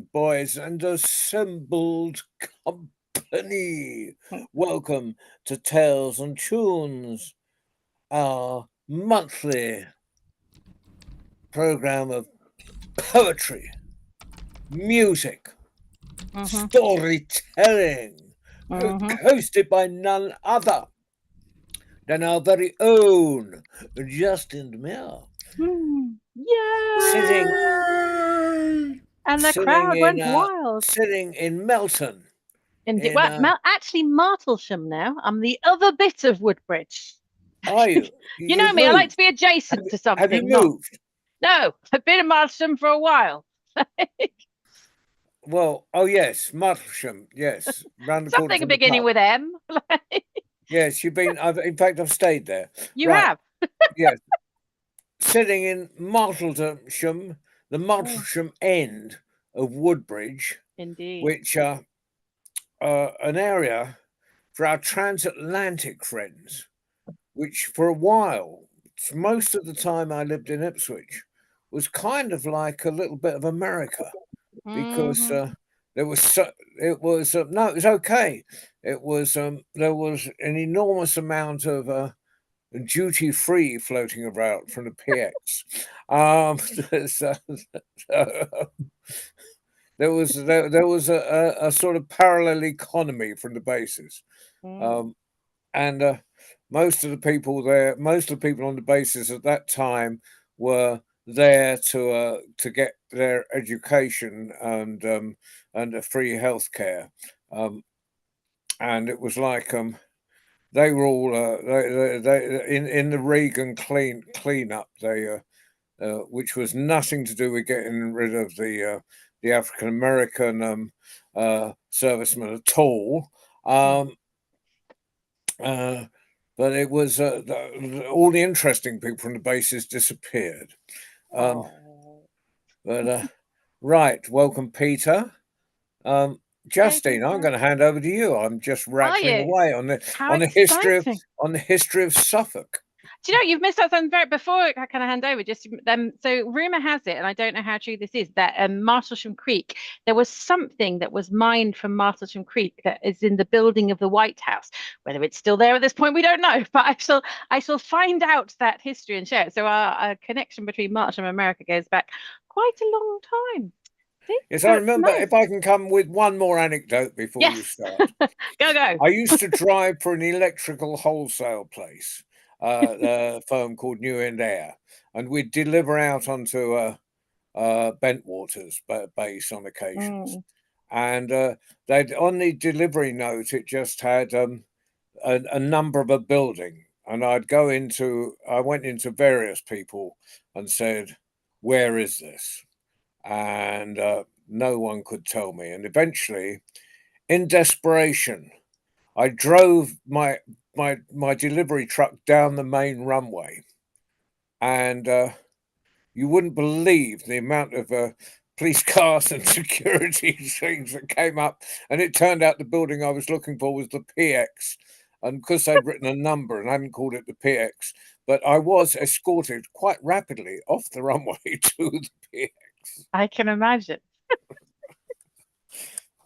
boys and assembled company. Welcome to Tales and Tunes, our monthly program of poetry, music, Mm-hmm. storytelling, Mm-hmm. hosted by none other than our very own Justin DeMille, sitting Yay! And the sitting crowd in went wild. sitting in Melton. Indeed. In Well, actually, Martlesham now. I'm the other bit of Woodbridge. Are you? You You've know me. I like moved. to be adjacent to Have you something. Not moved? no. I've been in Martlesham for a while. Well, oh yes, Martlesham, yes, round the corner Something from the beginning pub. with M. Yes, you've been. In fact, I've stayed there. You Right. have. Yes, sitting in Martlesham, the Mm, Martlesham end of Woodbridge, indeed. which are an area for our transatlantic friends. Which, for a while, most of the time I lived in Ipswich, was kind of like a little bit of America. Because Hmm. there was it was no, it was okay. It was there was an enormous amount of duty free floating about from the PX. So, there was a sort of parallel economy from the bases, Mm. um, and most of the people on the bases at that time were there to get their education and a free healthcare, um, and it was like they were all they in the Reagan cleanup which was nothing to do with getting rid of the African American servicemen at all. Mm. Um, uh, but it was all the interesting people from the bases disappeared. Um, Oh. but right, welcome, Peter. Um, Hey, Justine, I'm Peter. going to hand over to you. I'm just Are rattling you? away How on the history exciting. on the history of Suffolk. Do you know you've missed out something very before I kind of hand over? Just so rumor has it, and I don't know how true this is, that Martlesham Creek, there was something that was mined from Martlesham Creek that is in the building of the White House. Whether it's still there at this point, we don't know. But I shall find out that history and share it. So our connection between Martlesham and America goes back quite a long time. See? Yes, I So it's remember. nice. If I can come with one more anecdote before you Yes. start, Go go. I used to drive for an electrical wholesale place, a firm called New End Air, and we'd deliver out onto Bentwaters base on occasions. Mm, And they'd on the delivery note, it just had a number of a building, and I went into various people and said, "Where is this?" And no one could tell me. And eventually, in desperation, I drove my delivery truck down the main runway, and you wouldn't believe the amount of police cars and security things that came up. And it turned out the building I was looking for was the PX. And because they'd written a number and hadn't called it the PX, but I was escorted quite rapidly off the runway to the PX. I can imagine.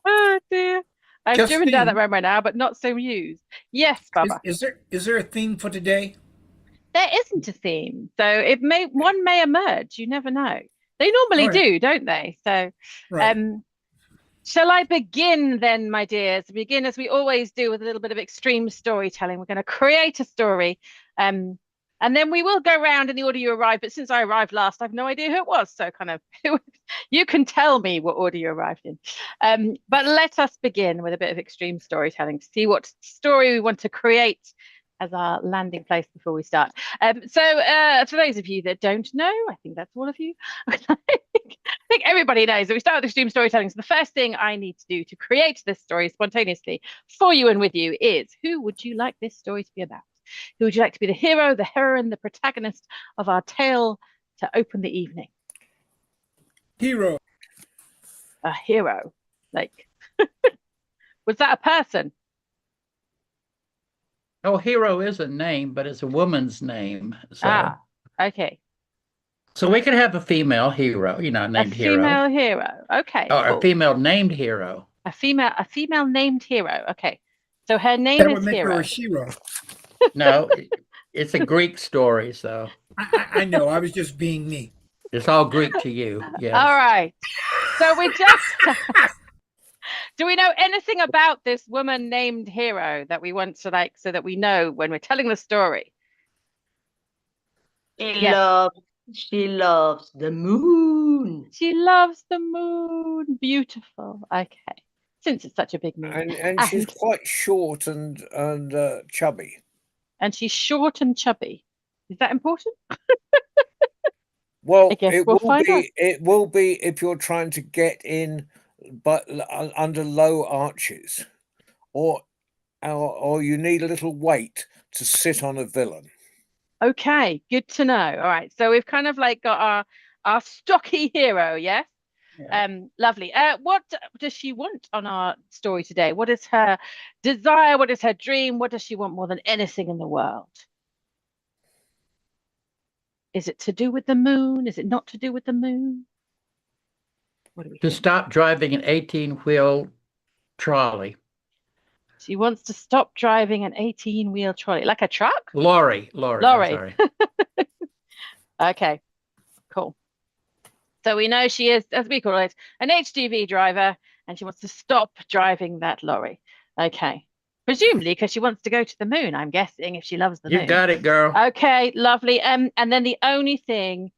Oh dear. I've driven down that Justine, road right now, but not so used. Yes, Baba. is there a theme for today? There isn't a theme, so one may emerge. You never know. They All normally right, do, don't they? So, right. um, shall I begin then, my dears? Begin as we always do with a little bit of extreme storytelling. We're going to create a story, um, and then we will go round in the order you arrived. But since I arrived last, I've no idea who it was. So, kind of, you can tell me what order you arrived in. But let us begin with a bit of extreme storytelling to see what story we want to create as our landing place before we start. For those of you that don't know, I think that's all of you. I think everybody knows that we start with extreme storytelling. So the first thing I need to do to create this story spontaneously for you and with you is, who would you like this story to be about? Who would you like to be the hero, the heroine, the protagonist of our tale to open the evening? Hero. A hero. Like, was that a person? Oh, Hero is a name, but it's a woman's name. So Ah, okay. So we could have a female hero, named A Hero. female hero. Okay, Or cool. a female named Hero. A female named Hero. Okay. So her name That is would make her Hero. a Shiro. No, it's a Greek story, so I know. I was just being me. it's all Greek to you. Yes. All right. So we just do we know anything about this woman named Hero that we want to so that we know when we're telling the story? Yes. She loves the moon. She loves the moon. Beautiful. Okay. Since it's such a big moon. And she's quite short and chubby. And she's short and chubby. Is that important? Well, I guess it we'll will find out. be. It will be if you're trying to get in, but under low arches, or you need a little weight to sit on a villain. Okay, good to know. All right, so we've kind of like got our stocky hero, yes? Yeah. Lovely. What does she want on our story today? What is her desire? What is her dream? What does she want more than anything in the world? Is it to do with the moon? Is it not to do with the moon? What do we To think? stop driving an 18-wheel trolley. She wants to stop driving an 18-wheel trolley, like a truck? Lorry. Lorry. I'm sorry. Okay, cool. So we know she is, as we call it, an HGV driver, and she wants to stop driving that lorry. Okay. Presumably because she wants to go to the moon, I'm guessing, if she loves the moon. You got it, girl. Okay, lovely. And then the only thing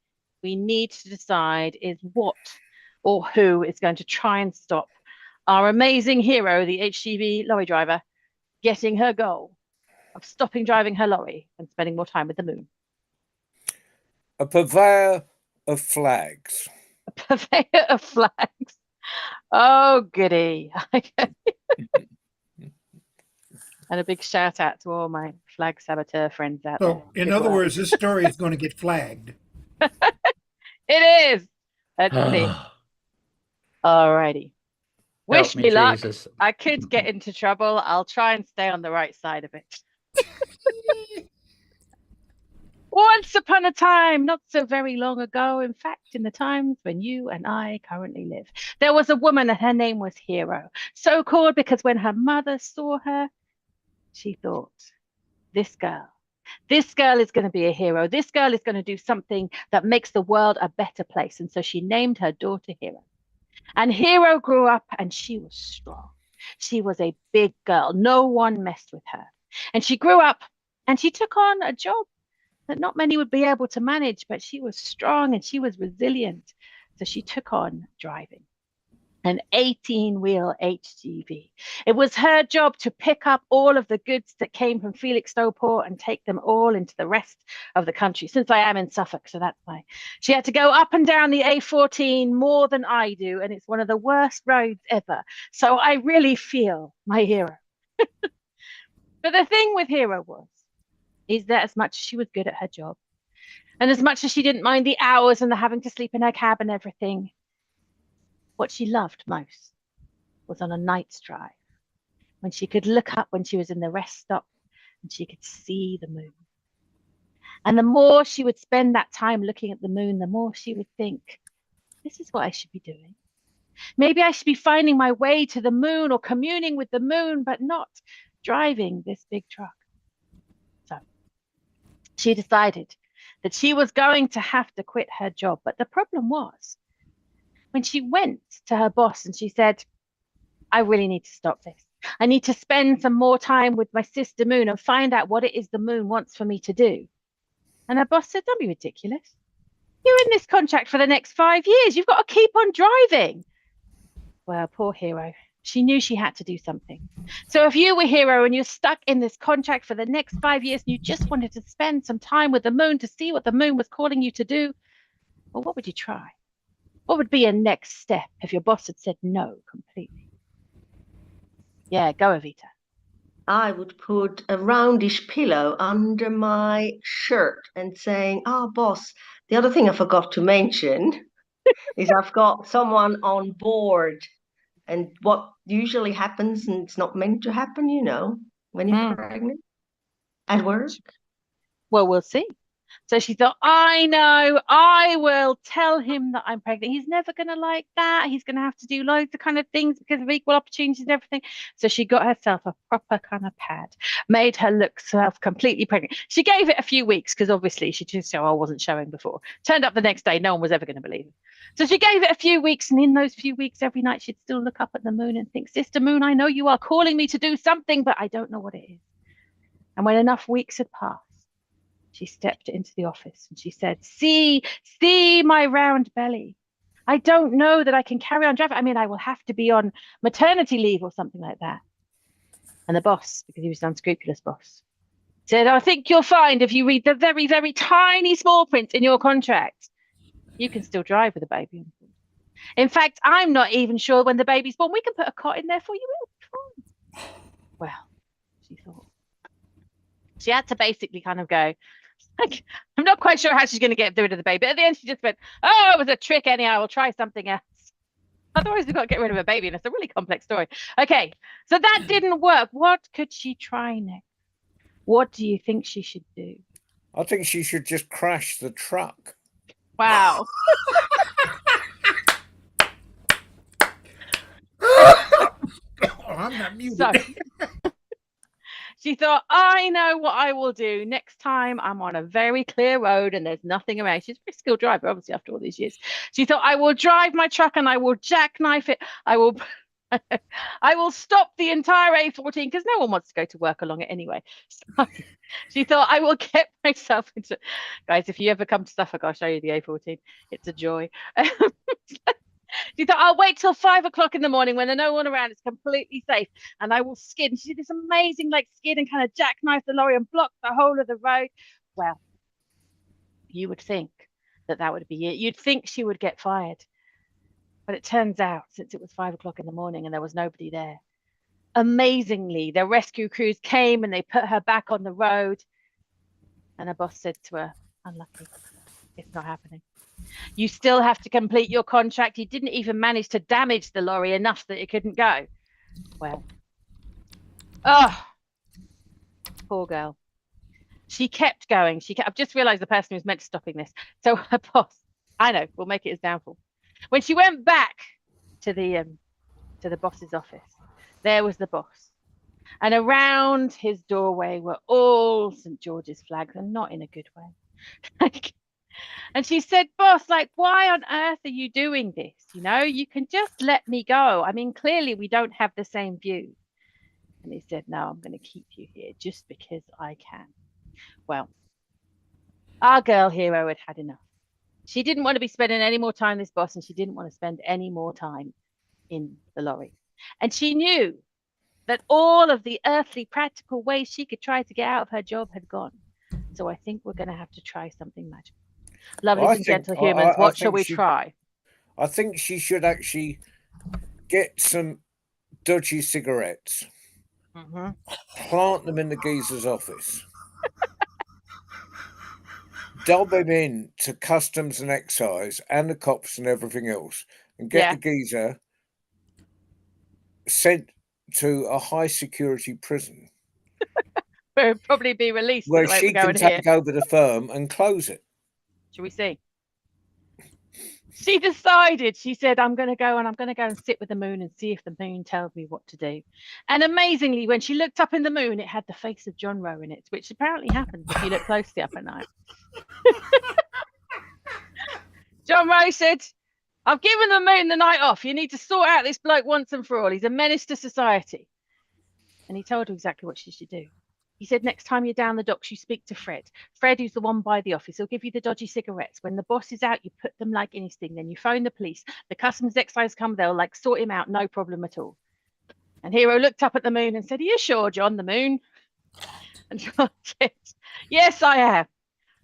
we need to decide is what or who is going to try and stop our amazing hero, the HGV lorry driver, getting her goal of stopping driving her lorry and spending more time with the moon. A purveyor of flags. A purveyor of flags. Oh, goody. And a big shout out to all my flag saboteur friends out there. So, in Good other work. words, this story is going to get flagged. It is. Let's see. All righty. Wish Help me luck. Jesus. I could get into trouble. I'll try and stay on the right side of it. Once upon a time, not so very long ago, in fact, in the times when you and I currently live, there was a woman and her name was Hero. So called because when her mother saw her, she thought, this girl is going to be a hero. This girl is going to do something that makes the world a better place. And so she named her daughter Hero. And Hero grew up and she was strong. She was a big girl. No one messed with her. And she grew up and she took on a job that not many would be able to manage, but she was strong and she was resilient. So she took on driving an 18-wheel HGV. It was her job to pick up all of the goods that came from Felixstowe and take them all into the rest of the country, since I am in Suffolk, so that's why. She had to go up and down the A14 more than I do, and it's one of the worst roads ever. So I really feel my hero. But the thing with Hero is that as much as she was good at her job, and as much as she didn't mind the hours and the having to sleep in her cab and everything, what she loved most was on a night's drive, when she could look up when she was in the rest stop and she could see the moon. And the more she would spend that time looking at the moon, the more she would think, this is what I should be doing. Maybe I should be finding my way to the moon or communing with the moon, but not driving this big truck. So she decided that she was going to have to quit her job. But the problem was, when she went to her boss and she said, I really need to stop this. I need to spend some more time with my sister Moon and find out what it is the moon wants for me to do. And her boss said, don't be ridiculous. You're in this contract for the next 5 years. You've got to keep on driving. Well, poor Hero. She knew she had to do something. So if you were Hero and you're stuck in this contract for the next 5 years and you just wanted to spend some time with the moon to see what the moon was calling you to do, well, what would you try? What would be a next step if your boss had said no completely? Yeah, go, Evita. I would put a roundish pillow under my shirt and saying, boss, the other thing I forgot to mention is I've got someone on board. And what usually happens, and it's not meant to happen, when you're pregnant at work. Well, we'll see. So she thought, I know, I will tell him that I'm pregnant. He's never going to like that. He's going to have to do loads of kind of things because of equal opportunities and everything. So she got herself a proper kind of pad, made her look self completely pregnant. She gave it a few weeks because obviously she just I wasn't showing before. Turned up the next day, no one was ever going to believe it. So she gave it a few weeks, and in those few weeks, every night she'd still look up at the moon and think, Sister Moon, I know you are calling me to do something, but I don't know what it is. And when enough weeks had passed, she stepped into the office and she said, see my round belly. I don't know that I can carry on driving. I mean, I will have to be on maternity leave or something like that. And the boss, because he was an unscrupulous boss, said, I think you'll find if you read the very, very tiny small print in your contract, you can still drive with a baby on board. In fact, I'm not even sure when the baby's born. We can put a cot in there for you. It'll be fine. Well, she thought. She had to basically kind of go, like, I'm not quite sure how she's going to get rid of the baby. At the end, she just went, oh, it was a trick anyhow. We'll try something else. Otherwise, we've got to get rid of a baby. And it's a really complex story. Okay, so that didn't work. What could she try next? What do you think she should do? I think she should just crash the truck. Wow. Oh, I'm not muted. Sorry. She thought, I know what I will do. Next time I'm on a very clear road and there's nothing around. She's a very skilled driver, obviously, after all these years. She thought, I will drive my truck and I will jackknife it. I will stop the entire A14 because no one wants to go to work along it anyway. So she thought, I will get myself into... Guys, if you ever come to Suffolk, I'll show you the A14. It's a joy. She thought, I'll wait till 5 o'clock in the morning when there's no one around. It's completely safe. And I will skid. And she did this amazing like skid and kind of jackknife the lorry and block the whole of the road. Well, you would think that would be it. You'd think she would get fired. But it turns out, since it was 5 o'clock in the morning and there was nobody there, amazingly, the rescue crews came and they put her back on the road. And her boss said to her, unlucky, it's not happening. You still have to complete your contract. You didn't even manage to damage the lorry enough that it couldn't go. Well, poor girl. She kept going. I've just realized the person who was meant to stopping this. So her boss, I know, we'll make it his downfall. When she went back to the boss's office, there was the boss. And around his doorway were all St. George's flags, and not in a good way. And she said, boss, like, why on earth are you doing this? You know, you can just let me go. I mean, clearly we don't have the same view. And he said, no, I'm going to keep you here just because I can. Well, our girl hero had had enough. She didn't want to be spending any more time with this boss, and she didn't want to spend any more time in the lorry. And she knew that all of the earthly practical ways she could try to get out of her job had gone. So I think we're going to have to try something magical. Lovely and gentle humans, what shall we try? I think she should actually get some dodgy cigarettes, plant them in the geezer's office, dob him in to customs and excise and the cops and everything else, and get the geezer sent to a high security prison. Where he'll probably be released. Where she can take over the firm and close it. Shall we see? She decided, she said, I'm going to go and sit with the moon and see if the moon tells me what to do. And amazingly, when she looked up in the moon, it had the face of John Rowe in it, which apparently happens if you look closely up at night. John Rowe said, I've given the moon the night off. You need to sort out this bloke once and for all. He's a menace to society. And he told her exactly what she should do. He said, next time you're down the docks, you speak to Fred. Fred, who's the one by the office, he'll give you the dodgy cigarettes. When the boss is out, you put them like anything. Then you phone the police. The customs excise come, they'll like sort him out, no problem at all. And Hero looked up at the moon and said, are you sure, John, the moon? And John said, yes, I am.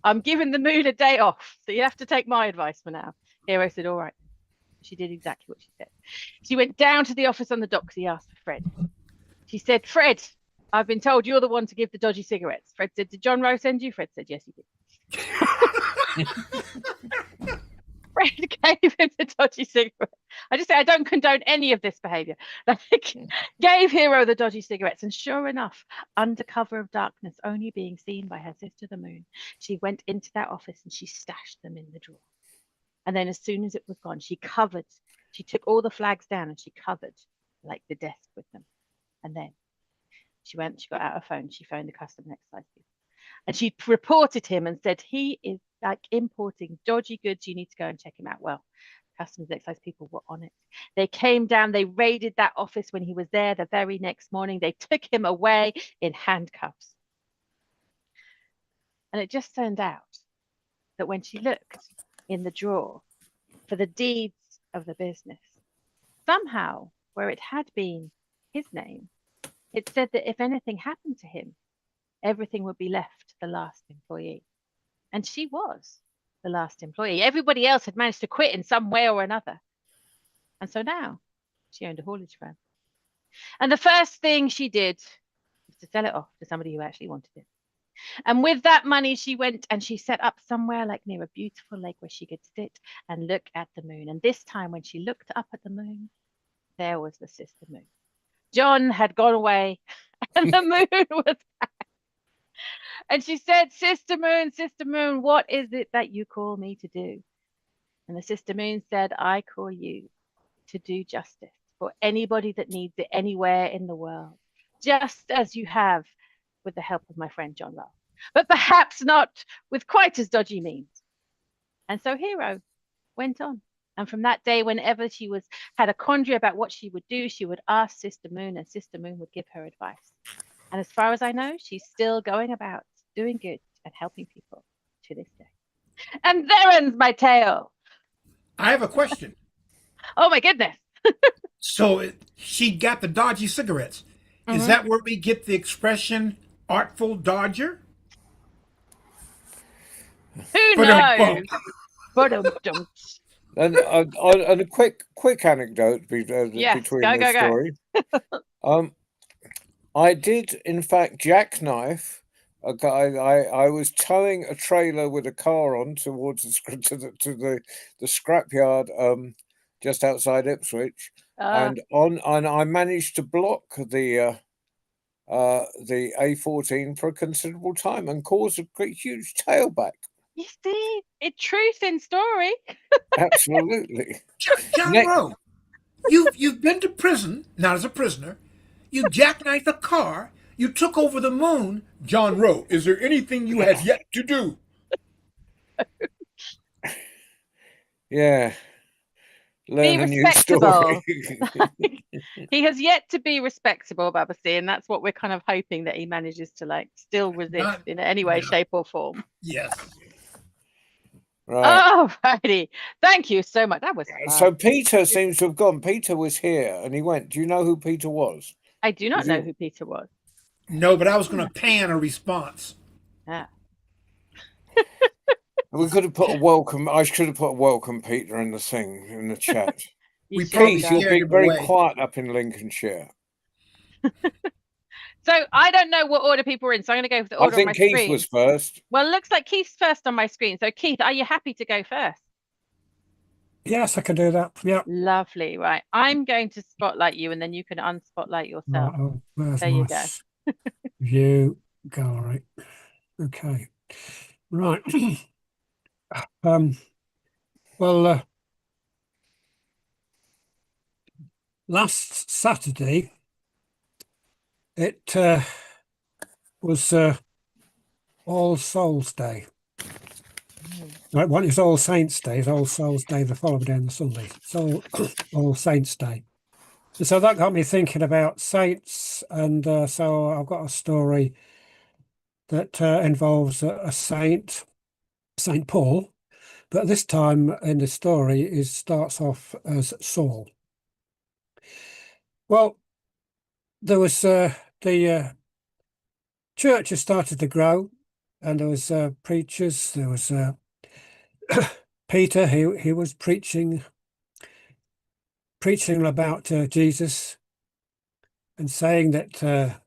I'm giving the moon a day off. So you have to take my advice for now. Hero said, all right. She did exactly what she said. She went down to the office on the docks. He asked for Fred. She said, Fred, I've been told you're the one to give the dodgy cigarettes. Fred said, did John Rowe send you? Fred said, yes, he did. friend gave him the dodgy cigarette. I just say I don't condone any of this behavior. Like, gave Hero the dodgy cigarettes, and sure enough, under cover of darkness, only being seen by her sister the moon, she went into that office and she stashed them in the drawer. And then as soon as it was gone, she took all the flags down and she covered like the desk with them. And then she got out her phone, she phoned the customs excise people. And she reported him and said, he is like importing dodgy goods. You need to go and check him out. Well, customs excise people were on it. They came down, they raided that office when he was there the very next morning. They took him away in handcuffs. And it just turned out that when she looked in the drawer for the deeds of the business, somehow where it had been his name, it said that if anything happened to him, everything would be left to the last employee. And she was the last employee. Everybody else had managed to quit in some way or another. And so now she owned a haulage firm. And the first thing she did was to sell it off to somebody who actually wanted it. And with that money, she went and she set up somewhere like near a beautiful lake where she could sit and look at the moon. And this time when she looked up at the moon, there was the sister moon. John had gone away and the moon was back. And she said, sister moon, what is it that you call me to do? And the sister moon said, I call you to do justice for anybody that needs it anywhere in the world, just as you have with the help of my friend John Love, but perhaps not with quite as dodgy means. And so Hero went on. And from that day, whenever she had a quandary about what she would do, she would ask Sister Moon, and Sister Moon would give her advice. And as far as I know, she's still going about doing good and helping people to this day. And there ends my tale. I have a question. Oh my goodness. So she got the dodgy cigarettes. Is that where we get the expression artful dodger? Who knows? And a quick anecdote Yes, between go, the go, go. story. I did, in fact, jackknife a guy. I was towing a trailer with a car on towards the scrapyard just outside Ipswich, and I managed to block the A14 for a considerable time and cause a great huge tailback. You see, it's truth in story. Absolutely. John Rowe, you've been to prison, not as a prisoner. You jackknifed a car. You took over the moon. John Rowe, is there anything you have yet to do? Yeah. Learn Be a new respectable. story. He has yet to be respectable, Babasi, and that's what we're kind of hoping that he manages to like still resist in any way, shape, or form. Yes. Right. Oh, righty. Thank you so much. That was fun. So Peter seems to have gone. Peter was here and he went. Do you know who Peter was? I do not know who Peter was. No, but I was going to pan a response. Yeah. We could have put a welcome. I should have put a welcome Peter in the thing in the chat. We should probably Keith, have. you'll be him very away. quiet up in Lincolnshire. So I don't know what order people are in, so I'm going to go for the I order on my think Keith screen. was first. Well, it looks like Keith's first on my screen. So Keith, are you happy to go first? Yes, I can do that. Yeah. Lovely. Right. I'm going to spotlight you, and then you can unspotlight yourself. Right, oh, where's There you my go. view gallery? Okay. Right. Well, last Saturday, it was All Souls Day. Right, one is All Saints Day, it's All Souls Day, the following day on the Sunday. So All Saints Day. And so that got me thinking about saints, and so I've got a story that involves a saint, Saint Paul, but this time in the story it starts off as Saul. Well, there was the church has started to grow, and there was preachers. There was Peter. He was preaching about Jesus and saying that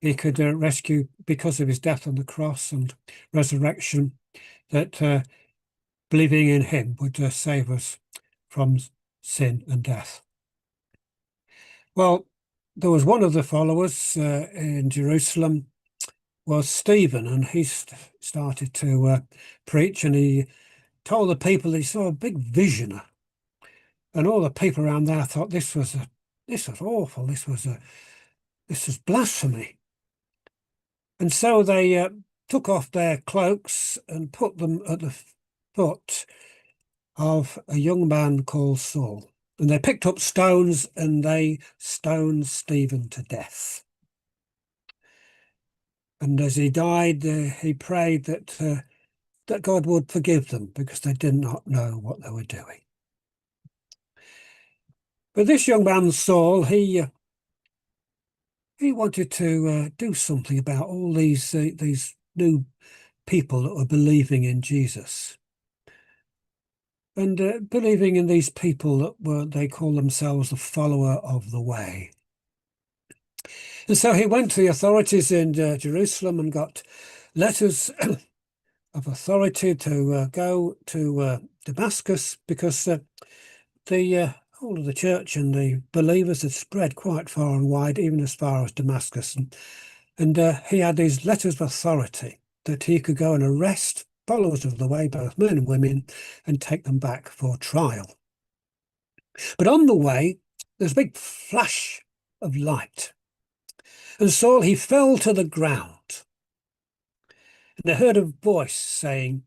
he could rescue because of his death on the cross and resurrection. That believing in him would save us from sin and death. Well, there was one of the followers in Jerusalem was Stephen, and he started to preach, and he told the people he saw a big vision, and all the people around there thought this was awful, this was blasphemy. And so they took off their cloaks and put them at the foot of a young man called Saul. And they picked up stones and they stoned Stephen to death. And as he died, he prayed that God would forgive them because they did not know what they were doing. But this young man, Saul, he wanted to do something about all these new people that were believing in Jesus. And believing in these people they call themselves the follower of the way. And so he went to the authorities in Jerusalem and got letters of authority to go to Damascus, because the whole of the church and the believers had spread quite far and wide, even as far as Damascus. And he had these letters of authority that he could go and arrest followers of the way, both men and women, and take them back for trial. But on the way, there's a big flash of light. And Saul, he fell to the ground. And they heard a voice saying,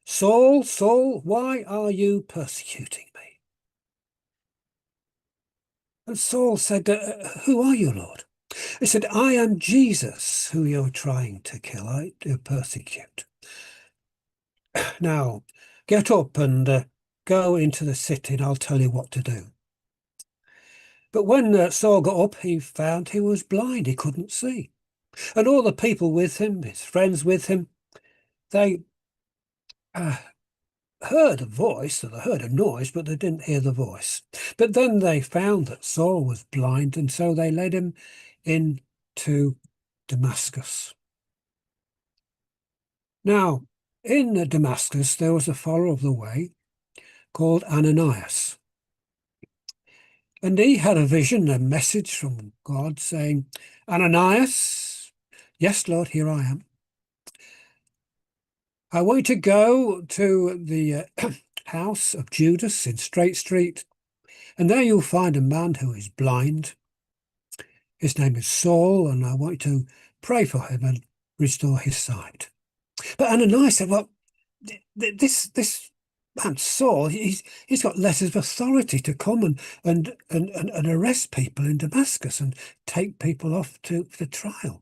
"Saul, Saul, why are you persecuting me?" And Saul said, "Who are you, Lord?" He said, "I am Jesus, who you're trying to kill, to persecute. Now, get up and go into the city, and I'll tell you what to do." But when Saul got up, he found he was blind. He couldn't see. And all the people with him, his friends with him, they heard a voice, or they heard a noise, but they didn't hear the voice. But then they found that Saul was blind, and so they led him into Damascus. Now, in Damascus, there was a follower of the way called Ananias. And he had a vision, a message from God saying, "Ananias, yes, Lord, here I am. I want you to go to the house of Judas in Straight Street, and there you'll find a man who is blind. His name is Saul, and I want you to pray for him and restore his sight." But Ananias said, "Well, this man Saul, he's got letters of authority to come and arrest people in Damascus and take people off to the trial."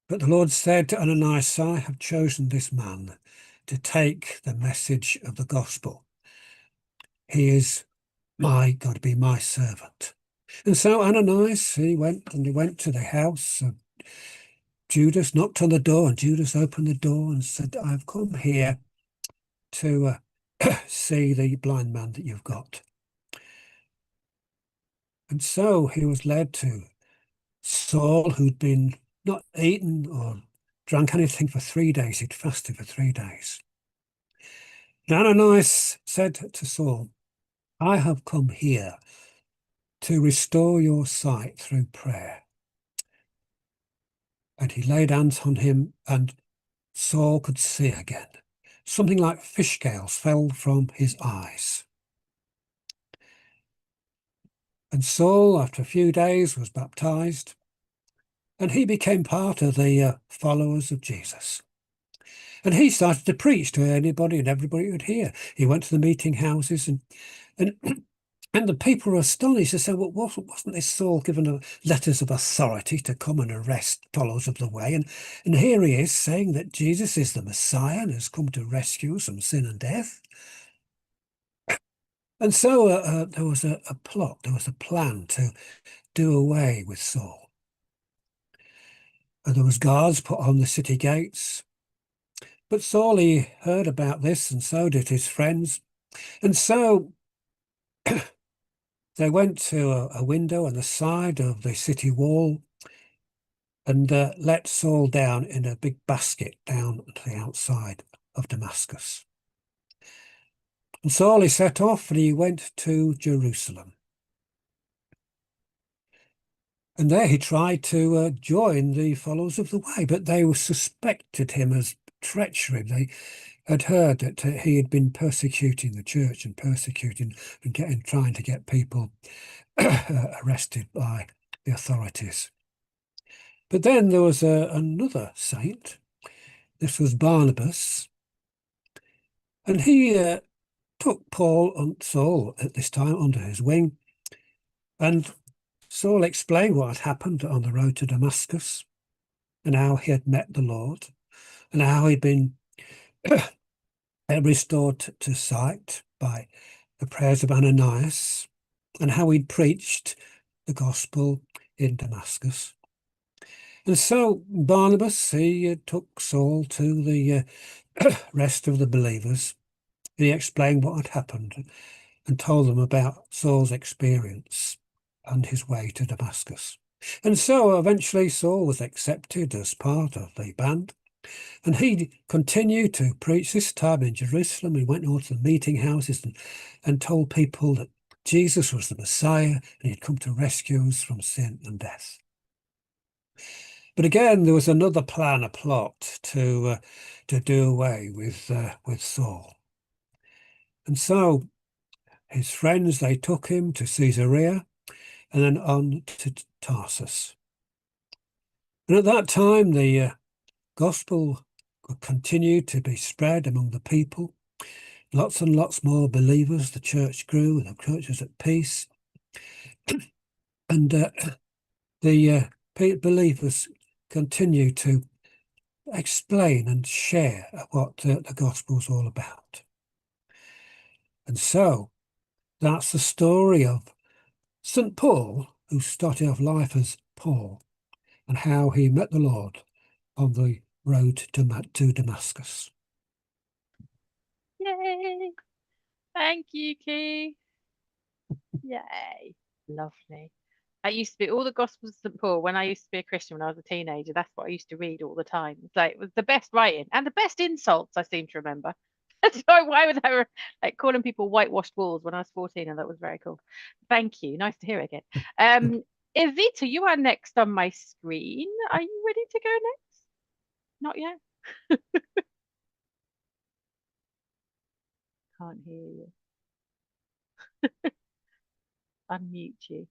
But the Lord said to Ananias, "I have chosen this man to take the message of the gospel. He is going to be my servant." And so Ananias, he went to the house of Judas, knocked on the door, and Judas opened the door and said, "I've come here to see the blind man that you've got." And so he was led to Saul, who'd been not eaten or drank anything for 3 days. He'd fasted for 3 days. And Ananias said to Saul, "I have come here to restore your sight through prayer." And he laid hands on him, and Saul could see again. Something like fish scales fell from his eyes. And Saul, after a few days, was baptized, and he became part of the followers of Jesus. And he started to preach to anybody and everybody who'd hear. He went to the meeting houses, and the people were astonished. They said, "Well, wasn't this Saul given letters of authority to come and arrest followers of the way? And here he is saying that Jesus is the Messiah and has come to rescue us from sin and death." And so there was a plot, there was a plan to do away with Saul. And there was guards put on the city gates. But Saul, he heard about this, and so did his friends. And so they went to a window on the side of the city wall, and let Saul down in a big basket down to the outside of Damascus. And Saul, he set off and he went to Jerusalem. And there he tried to join the followers of the way, but they suspected him as treachery. They had heard that he had been persecuting the church and persecuting and trying to get people arrested by the authorities. But then there was another saint. This was Barnabas. And he took Paul and Saul at this time under his wing. And Saul explained what had happened on the road to Damascus and how he had met the Lord and how he'd been restored to sight by the prayers of Ananias and how he'd preached the gospel in Damascus. And so Barnabas, he took Saul to the rest of the believers. And he explained what had happened and told them about Saul's experience and his way to Damascus. And so eventually Saul was accepted as part of the band. And he continued to preach, this time in Jerusalem. He went over to the meeting houses and told people that Jesus was the Messiah and he'd come to rescue us from sin and death. But again, there was another plan, a plot to do away with Saul. And so his friends, they took him to Caesarea and then on to Tarsus. And at that time, the gospel continued to be spread among the people. Lots and lots more believers. The church grew, the church was at peace. And the believers continued to explain and share what the gospel is all about. And so that's the story of St. Paul, who started off life as Paul, and how he met the Lord on the road to Damascus. Yay! Thank you, Key. Yay! Lovely. I used to be all the Gospels of St. Paul when I used to be a Christian when I was a teenager. That's what I used to read all the time. It's like, it was the best writing and the best insults, I seem to remember. So why would I like calling people whitewashed walls when I was 14? And that was very cool. Thank you. Nice to hear it again. Evita, you are next on my screen. Are you ready to go next? Not yet. Can't hear you. Unmute you.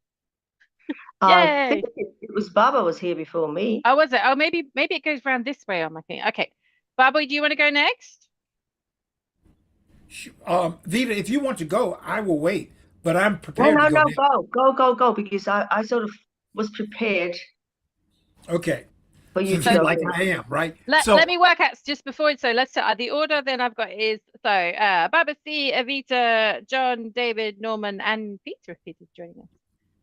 I Yay! think it was Baba was here before me. Oh, was it? Oh, maybe it goes around this way on my thing. Okay. Babu, do you want to go next? Vita, if you want to go, I will wait. But I'm No, prepared to go next. go, because I sort of was prepared Okay. for you So to go. like I am, right? Let me work out just before. So let's start. The order then I've got is Baba C, Evita, John, David, Norman, and Peter, if Peter's joining us.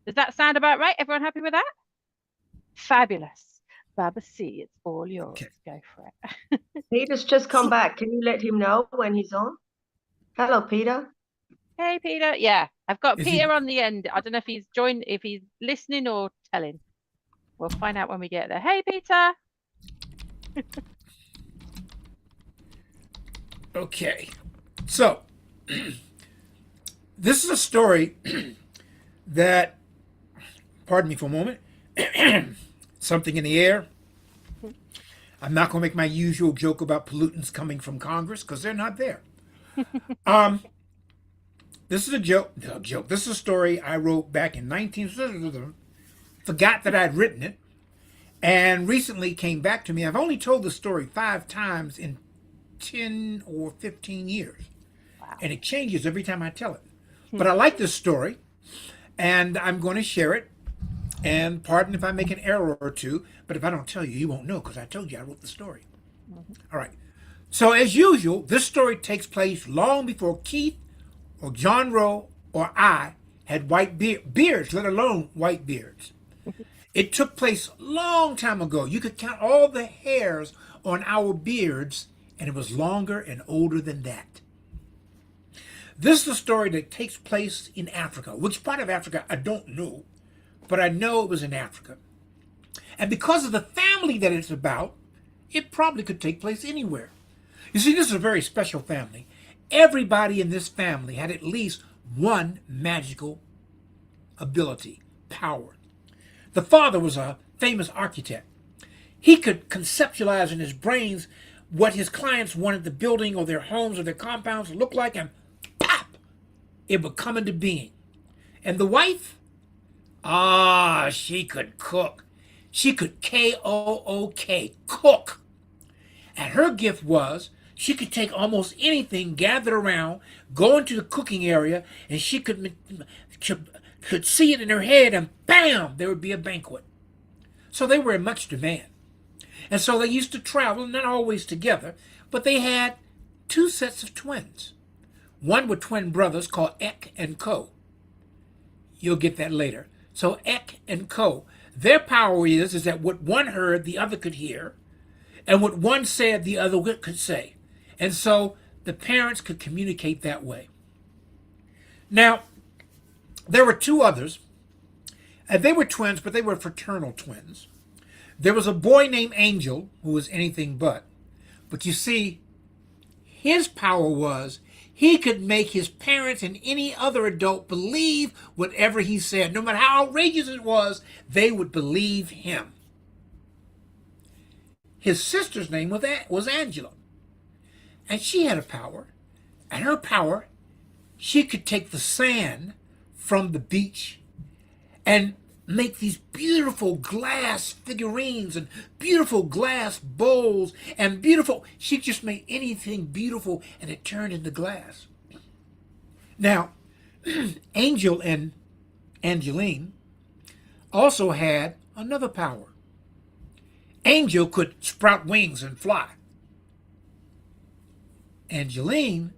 Does that sound about right? Everyone happy with that? Fabulous. Baba C, it's all yours. Okay. Go for it. Peter's just come back. Can you let him know when he's on? Hello, Peter. Hey, Peter. Yeah, I've got Is he- Peter on the end. I don't know if he's joined, if he's listening or telling. We'll find out when we get there. Hey, Peter. Okay. So this is a story that, pardon me for a moment, something in the air. I'm not going to make my usual joke about pollutants coming from Congress because they're not there. This is a joke. No joke. This is a story I wrote back in 19... Forgot that I'd written it, and recently came back to me. I've only told the story 5 times in 10 or 15 years. Wow. And it changes every time I tell it. But I like this story, and I'm going to share it. And pardon if I make an error or two, but if I don't tell you, you won't know because I told you I wrote the story. All right. So as usual, this story takes place long before Keith or John Rowe or I had white beards, let alone white beards. It took place a long time ago. You could count all the hairs on our beards, and it was longer and older than that. This is a story that takes place in Africa. Which part of Africa, I don't know, but I know it was in Africa. And because of the family that it's about, it probably could take place anywhere. You see, this is a very special family. Everybody in this family had at least one magical ability, power. The father was a famous architect. He could conceptualize in his brains what his clients wanted the building or their homes or their compounds to look like, and pop, it would come into being. And the wife, she could cook. She could K-O-O-K, cook. And her gift was she could take almost anything gathered around, go into the cooking area, and she could see it in her head, and bam, there would be a banquet. So they were in much demand. And so they used to travel, not always together, but they had two sets of twins. One were twin brothers called Ek and Ko. You'll get that later. So Ek and Ko, their power is that what one heard, the other could hear, and what one said, the other could say. And so the parents could communicate that way. Now, there were two others, and they were twins, but they were fraternal twins. There was a boy named Angel, who was anything but. But you see, his power was he could make his parents and any other adult believe whatever he said. No matter how outrageous it was, they would believe him. His sister's name was Angela. And she had a power. And her power, she could take the sand from the beach and make these beautiful glass figurines and beautiful glass bowls and she just made anything beautiful, and it turned into glass. Now, Angel and Angeline also had another power. Angel could sprout wings and fly. Angeline,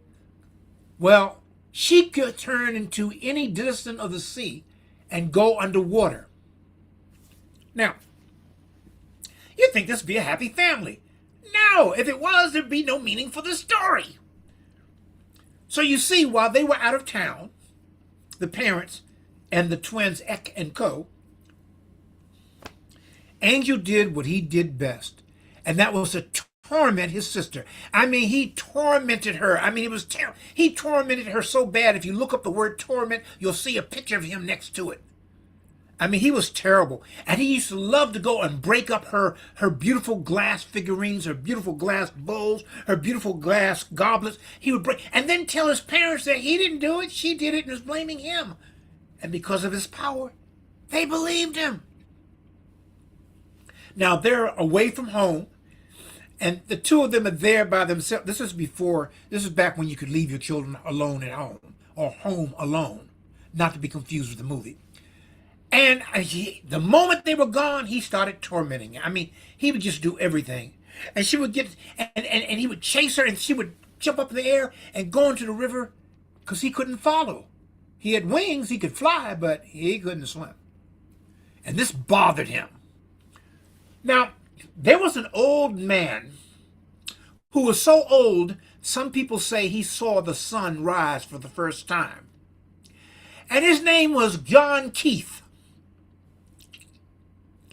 well, she could turn into any distance of the sea and go underwater. Now, you'd think this would be a happy family. No, if it was, there'd be no meaning for the story. So you see, while they were out of town, the parents and the twins Ek and Ko, Angel did what he did best, and that was to torment his sister. I mean, he tormented her. I mean, it was terrible. He tormented her so bad, if you look up the word torment, you'll see a picture of him next to it. I mean, he was terrible. And he used to love to go and break up her beautiful glass figurines, her beautiful glass bowls, her beautiful glass goblets. He would break, and then tell his parents that he didn't do it, she did it, and was blaming him. And because of his power, they believed him. Now, they're away from home, and the two of them are there by themselves. This is back when you could leave your children alone at home, or home alone, not to be confused with the movie. And the moment they were gone, he started tormenting her. I mean, he would just do everything. And she would get, and he would chase her, and she would jump up in the air and go into the river because he couldn't follow. He had wings, he could fly, but he couldn't swim. And this bothered him. Now, there was an old man who was so old, some people say he saw the sun rise for the first time. And his name was John Keith.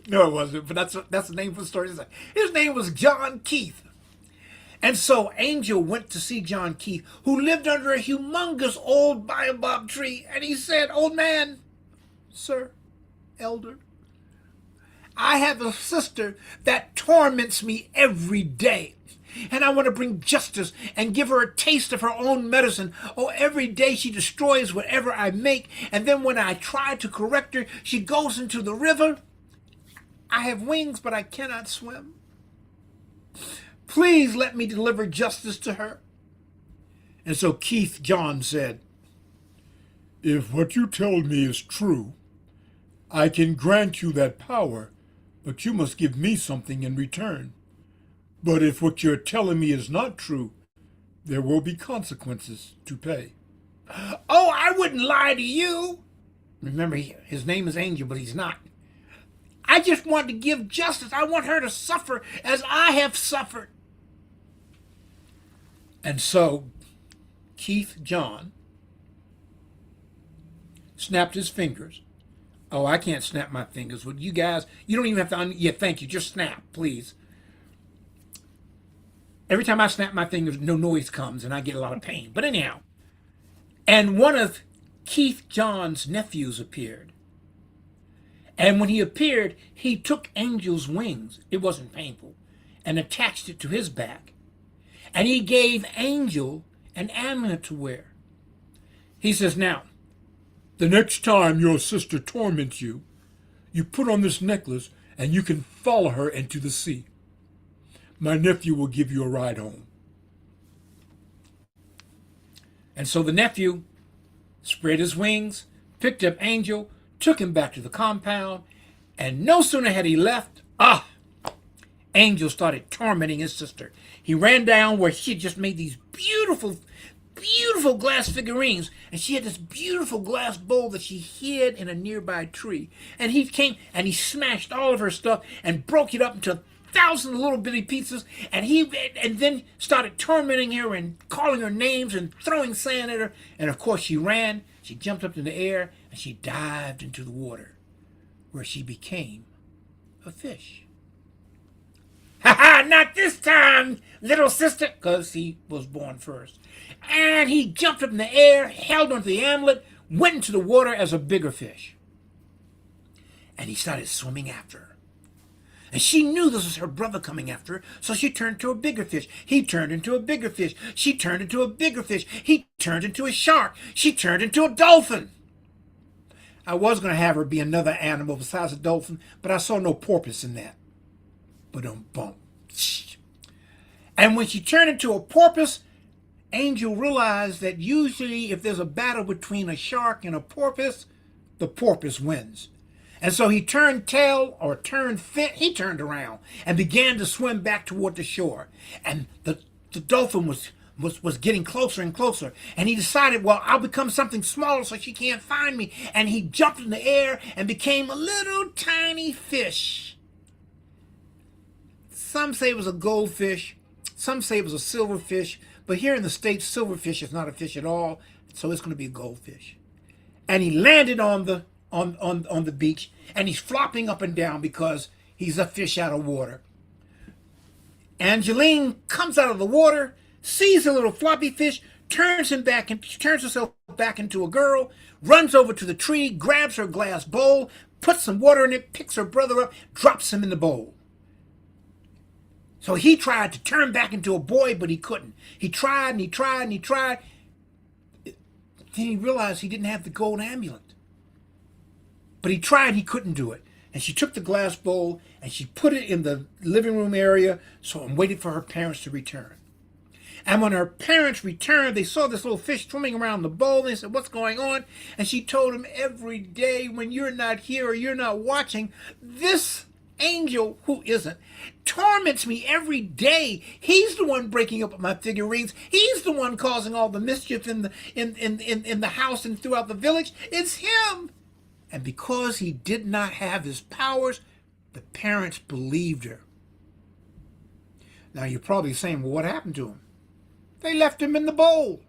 No, it wasn't, but that's the name for the story. His name was John Keith. And so Angel went to see John Keith, who lived under a humongous old baobab tree. And he said, "Old man, sir, elder, I have a sister that torments me every day. And I want to bring justice and give her a taste of her own medicine. Oh, every day she destroys whatever I make. And then when I try to correct her, she goes into the river. I have wings, but I cannot swim. Please let me deliver justice to her." And so Keith John said, "If what you told me is true, I can grant you that power, but you must give me something in return. But if what you're telling me is not true, there will be consequences to pay." "Oh, I wouldn't lie to you." Remember, his name is Angel, but he's not. "I just want to give justice. I want her to suffer as I have suffered." And so Keith John snapped his fingers, Oh, I can't snap my fingers. Would you guys? You don't even have to. Yeah, thank you. Just snap, please. Every time I snap my fingers, no noise comes, and I get a lot of pain. But anyhow, and one of Keith John's nephews appeared. And when he appeared, he took Angel's wings. It wasn't painful, and attached it to his back. And he gave Angel an amulet to wear. He says, now, the next time your sister torments you, you put on this necklace and you can follow her into the sea. My nephew will give you a ride home. And so the nephew spread his wings, picked up Angel, took him back to the compound, and no sooner had he left, Angel started tormenting his sister. He ran down where she had just made these beautiful, beautiful glass figurines, and she had this beautiful glass bowl that she hid in a nearby tree. And he came and he smashed all of her stuff and broke it up into 1,000 little bitty pieces, and then started tormenting her and calling her names and throwing sand at her. And of course she ran, she jumped up in the air, and she dived into the water, where she became a fish. Ha ha, not this time, little sister, because he was born first. And he jumped up in the air, held onto the amulet, went into the water as a bigger fish. And he started swimming after her. And she knew this was her brother coming after her, so she turned to a bigger fish. He turned into a bigger fish. She turned into a bigger fish. He turned into a shark. She turned into a dolphin. I was going to have her be another animal besides a dolphin, but I saw no porpoise in that. Ba-dum-bum. And when she turned into a porpoise, Angel realized that usually if there's a battle between a shark and a porpoise, the porpoise wins. And so he turned tail or turned fin, he turned around and began to swim back toward the shore. And the dolphin was getting closer and closer. And he decided, well, I'll become something smaller so she can't find me. And he jumped in the air and became a little tiny fish. Some say it was a goldfish. Some say it was a silverfish. But here in the States, silverfish is not a fish at all. So it's going to be a goldfish. And he landed on the beach, and he's flopping up and down because he's a fish out of water. Angeline comes out of the water, sees a little floppy fish, turns herself back into a girl, runs over to the tree, grabs her glass bowl, puts some water in it, picks her brother up, drops him in the bowl. So he tried to turn back into a boy, but he couldn't. He tried and he tried and he tried. Then he realized he didn't have the gold amulet. But he tried, he couldn't do it. And she took the glass bowl and she put it in the living room area and waited for her parents to return. And when her parents returned, they saw this little fish swimming around the bowl. They said, what's going on? And she told him, every day when you're not here or you're not watching, this angel, who isn't, torments me every day. He's the one breaking up my figurines. He's the one causing all the mischief in the house and throughout the village. It's him. And because he did not have his powers, the parents believed her. Now you're probably saying, well, what happened to him? They left him in the bowl.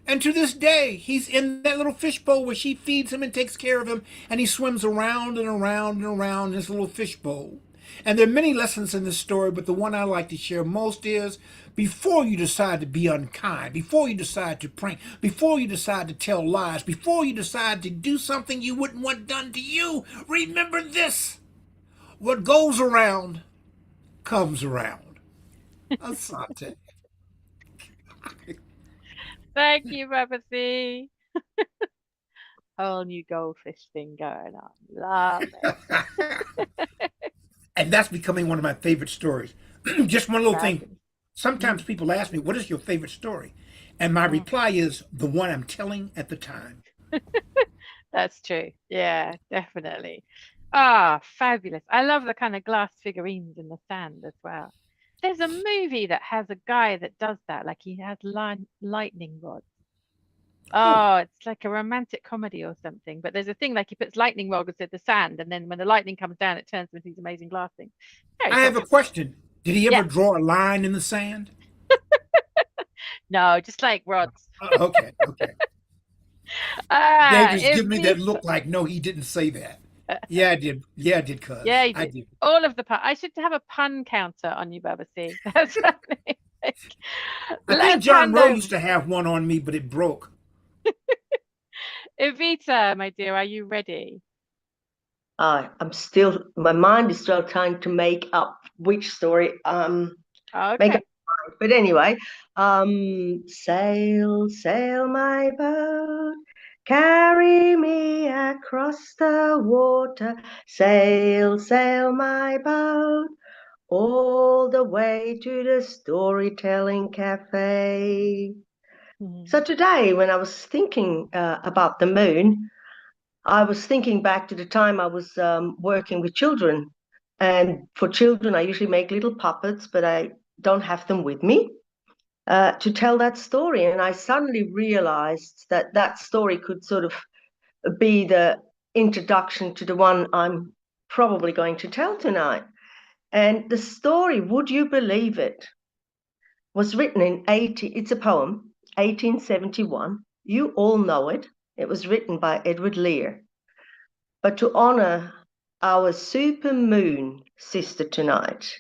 And to this day, he's in that little fish bowl where she feeds him and takes care of him, and he swims around and around and around in his little fish bowl. And there are many lessons in this story, but the one I like to share most is, before you decide to be unkind, before you decide to prank, before you decide to tell lies, before you decide to do something you wouldn't want done to you, remember this: what goes around comes around. Asante. Thank you, Brother C. Whole new goldfish thing going on. Love it. And that's becoming one of my favorite stories. Just one little thing. Fabulous. Sometimes people ask me, what is your favorite story? And my reply is the one I'm telling at the time. That's true. Yeah, definitely. Ah, fabulous. I love the kind of glass figurines in the sand as well. There's a movie that has a guy that does that, like he has lightning rods. Oh, it's like a romantic comedy or something. But there's a thing like he puts lightning rods in the sand, and then when the lightning comes down, it turns into these amazing glass things. Very I have a cool. question. Did he ever Yeah. draw a line in the sand? No, just like rods. Okay. David's giving me that Evita. look like, no, he didn't say that. Yeah, I did. Yeah, I did, cuz. Yeah, you I did. did. All of the pun. I should have a pun counter on you, Babasi. That's amazing. I think Let's John hand Rowe over. used to have one on me, but it broke. Evita, my dear, are you ready? I'm still, my mind is still trying to make up which story make Okay. up. But anyway, sail, sail my boat, carry me across the water. Sail, sail my boat, all the way to the storytelling cafe. So today, when I was thinking about the moon, I was thinking back to the time I was working with children. And for children, I usually make little puppets, but I don't have them with me to tell that story. And I suddenly realized that that story could sort of be the introduction to the one I'm probably going to tell tonight. And the story, would you believe it, was written in it's a poem, 1871. You all know it. It was written by Edward Lear. But to honor our super moon sister tonight,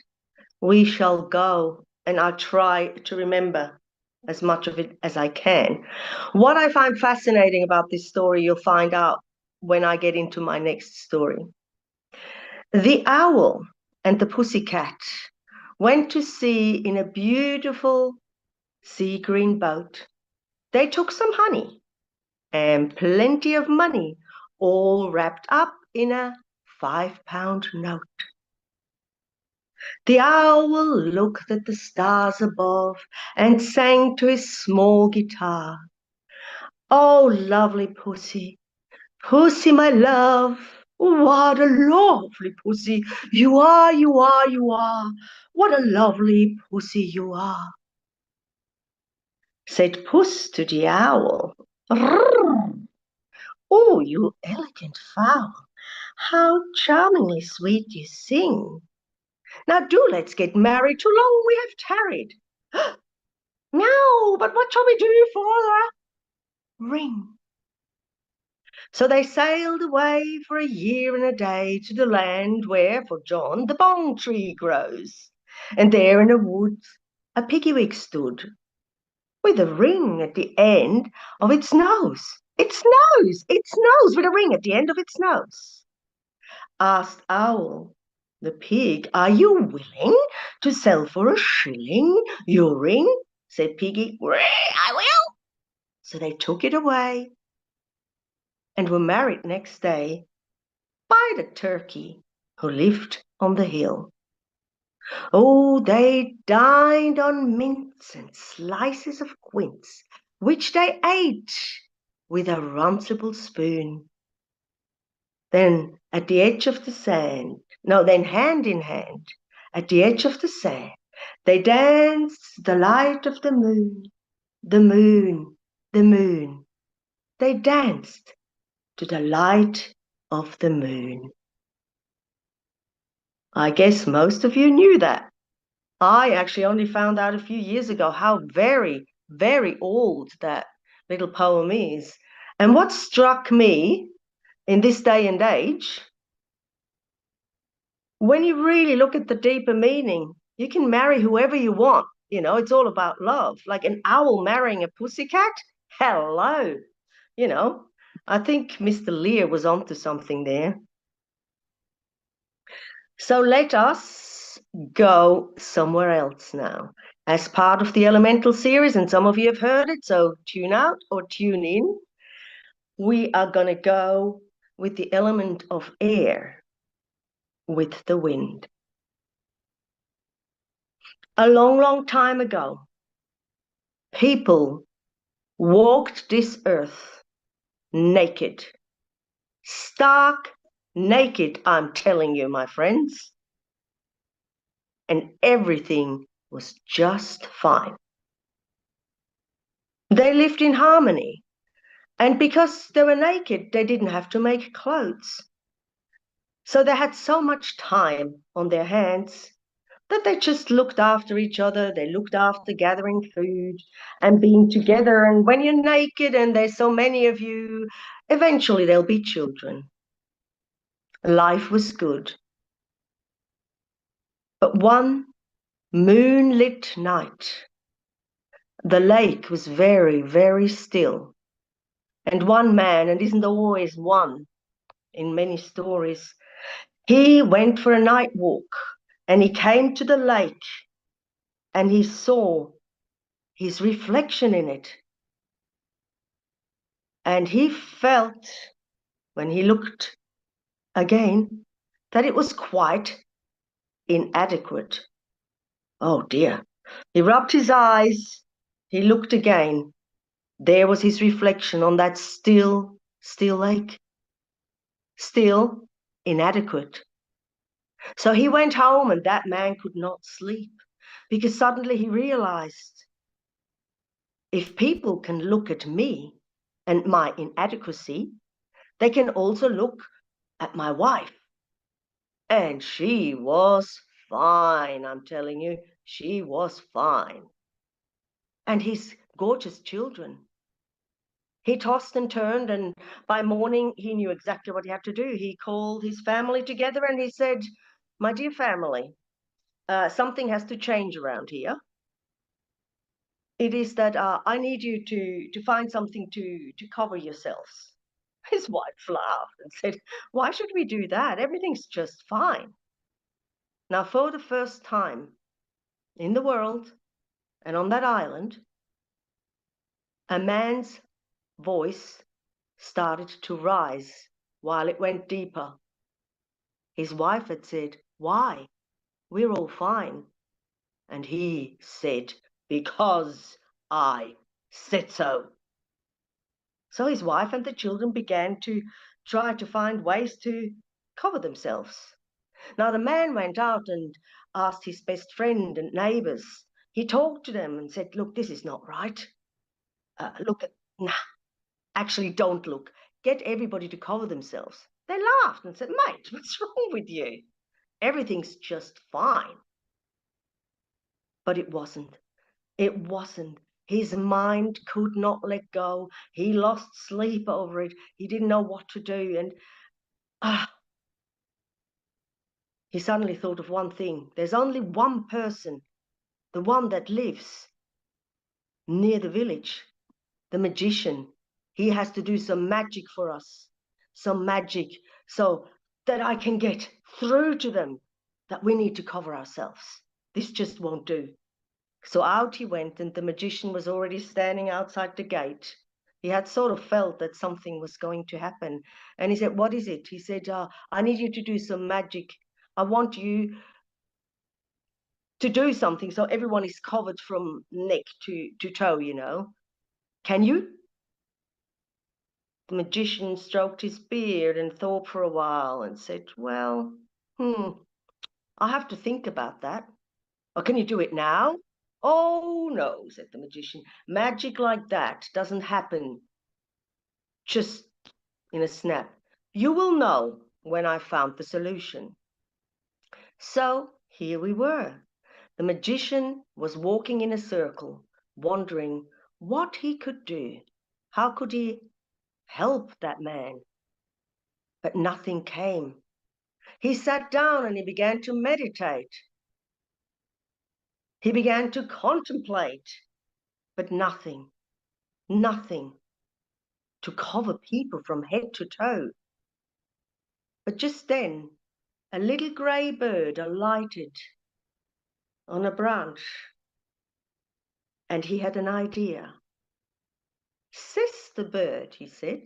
we shall go, and I'll try to remember as much of it as I can. What I find fascinating about this story, you'll find out when I get into my next story. The owl and the pussycat went to sea in a beautiful sea green boat. They took some honey and plenty of money, all wrapped up in a 5-pound note. The owl looked at the stars above and sang to his small guitar. Oh, lovely pussy, pussy, my love, what a lovely pussy you are, you are, you are. What a lovely pussy you are. Said Puss to the owl. Oh, you elegant fowl, how charmingly sweet you sing. Now do let's get married, too long we have tarried. Meow, but what shall we do for the ring? So they sailed away for a year and a day to the land where, for John, the bong tree grows. And there in the woods a piggy-wig stood, with a ring at the end of its nose. Its nose, with a ring at the end of its nose. Asked Owl, the pig, are you willing to sell for a shilling your ring? Said Piggy, I will. So they took it away and were married next day by the turkey who lived on the hill. Oh, they dined on mince and slices of quince, which they ate with a runcible spoon. Then at the edge of the sand, then hand in hand, at the edge of the sand, they danced the light of the moon, the moon, the moon. They danced to the light of the moon. I guess most of you knew that. I actually only found out a few years ago how very, very old that little poem is. And what struck me in this day and age, when you really look at the deeper meaning, you can marry whoever you want. You know, it's all about love. Like an owl marrying a pussycat? Hello. You know, I think Mr. Lear was onto something there. So let us go somewhere else now. As part of the Elemental series, and some of you have heard it, so tune out or tune in. We are going to go with the element of air, with the wind. A long, long time ago, people walked this earth naked. Stark naked, I'm telling you, my friends. And everything was just fine. They lived in harmony. And because they were naked, they didn't have to make clothes. So they had so much time on their hands. that they just looked after each other. They looked after gathering food and being together. And when you're naked and there's so many of you, eventually there'll be children. Life was good. But one moonlit night, the lake was very, very still. And one man, and isn't there always one in many stories, he went for a night walk and he came to the lake and he saw his reflection in it. And he felt, when he looked again, that it was quite inadequate. Oh dear. He rubbed his eyes, he looked again. There was his reflection on that still lake. Still inadequate. So he went home, and that man could not sleep, because suddenly he realized, if people can look at me and my inadequacy, they can also look at my wife. And she was fine, I'm telling you, she was fine. And his gorgeous children. He tossed and turned, and by morning he knew exactly what he had to do. He called his family together and he said, my dear family, something has to change around here. It is that I need you to find something to cover yourselves. His wife laughed and said, why should we do that? Everything's just fine. Now, for the first time in the world and on that island, a man's voice started to rise while it went deeper. His wife had said, why? We're all fine. And he said, because I said so. So his wife and the children began to try to find ways to cover themselves. Now the man went out and asked his best friend and neighbors. He talked to them and said, look, this is not right. Actually don't look. Get everybody to cover themselves. They laughed and said, mate, what's wrong with you? Everything's just fine. But it wasn't. It wasn't. His mind could not let go. He lost sleep over it. He didn't know what to do. And he suddenly thought of one thing. There's only one person, the one that lives near the village, the magician. He has to do some magic for us, some magic, so that I can get through to them that we need to cover ourselves. This just won't do. So out he went, and the magician was already standing outside the gate. He had sort of felt that something was going to happen. And he said, what is it? He said, I need you to do some magic. I want you to do something so everyone is covered from neck to toe, you know. Can you? The magician stroked his beard and thought for a while and said, well, I'll have to think about that. Or can you do it now? Oh, no, said the magician. Magic like that doesn't happen just in a snap. You will know when I found the solution. So here we were. The magician was walking in a circle, wondering what he could do. How could he help that man? But nothing came. He sat down and he began to meditate. He began to contemplate, but nothing to cover people from head to toe. But just then, a little grey bird alighted on a branch, and he had an idea. Sister bird, he said,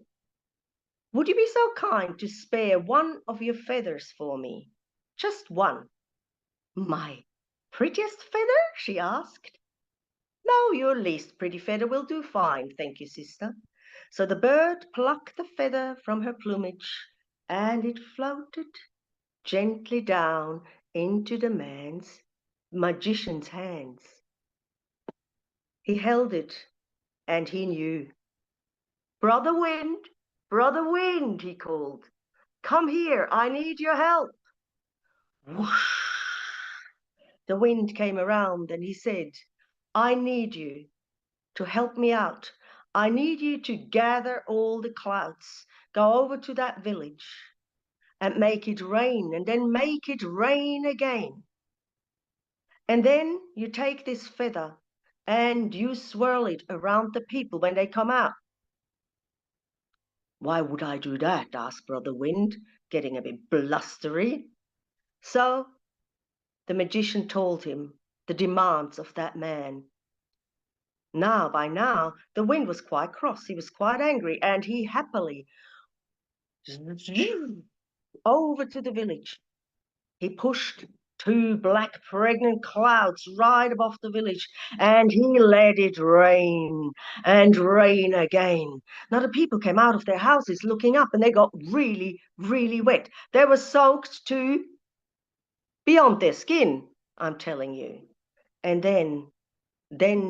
would you be so kind to spare one of your feathers for me? Just one. My prettiest feather? She asked. No, your least pretty feather will do fine, thank you, sister. So the bird plucked the feather from her plumage, and it floated gently down into the magician's hands. He held it, and he knew. Brother Wind, he called. Come here, I need your help. Whoosh! the wind came around and he said, I need you to help me out. I need you to gather all the clouds, go over to that village and make it rain, and then make it rain again. And then you take this feather and you swirl it around the people when they come out. Why would I do that? Asked Brother Wind, getting a bit blustery. So the magician told him the demands of that man. By now, the wind was quite cross. He was quite angry, and he happily over to the village. He pushed 2 black pregnant clouds right above the village, and he let it rain and rain again. Now the people came out of their houses looking up, and they got really, really wet. They were soaked to beyond their skin, I'm telling you. And then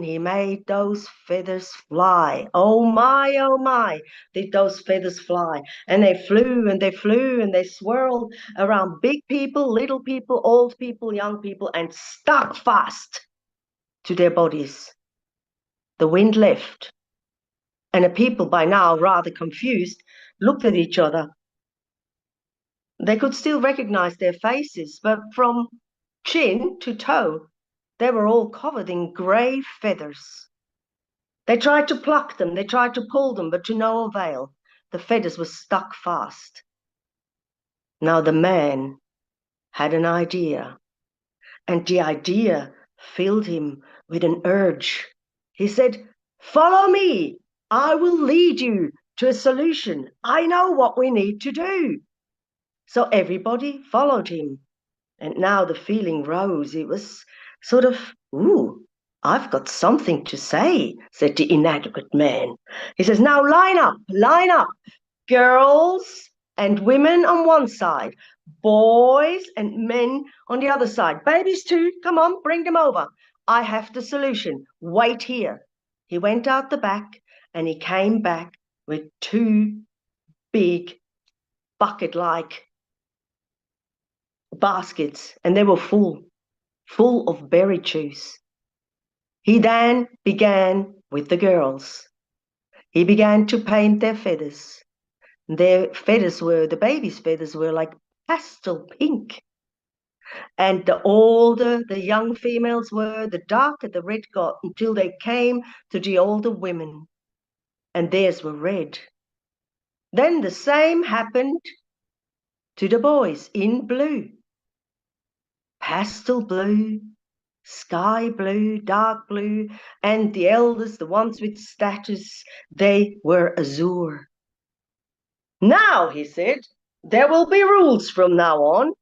he made those feathers fly. Oh my, did those feathers fly. And they flew and they flew and they swirled around big people, little people, old people, young people, and stuck fast to their bodies. The wind left. And the people, by now rather confused, looked at each other. They could still recognize their faces, but from chin to toe, they were all covered in grey feathers. They tried to pluck them, they tried to pull them, but to no avail. The feathers were stuck fast. Now the man had an idea, and the idea filled him with an urge. He said, follow me, I will lead you to a solution. I know what we need to do. So everybody followed him. And now the feeling rose. It was sort of, ooh, I've got something to say, said the inadequate man. He says, now line up, girls and women on one side, boys and men on the other side. Babies too, come on, bring them over. I have the solution. Wait here. He went out the back and he came back with 2 big bucket-like baskets, and they were full of berry juice. He then began with the girls. He began to paint their feathers. The baby's feathers were like pastel pink. And the older the young females were, the darker the red got, until they came to the older women, and theirs were red. Then the same happened to the boys in blue. Pastel blue, sky blue, dark blue, and the eldest, the ones with status, they were azure. Now, he said, there will be rules from now on.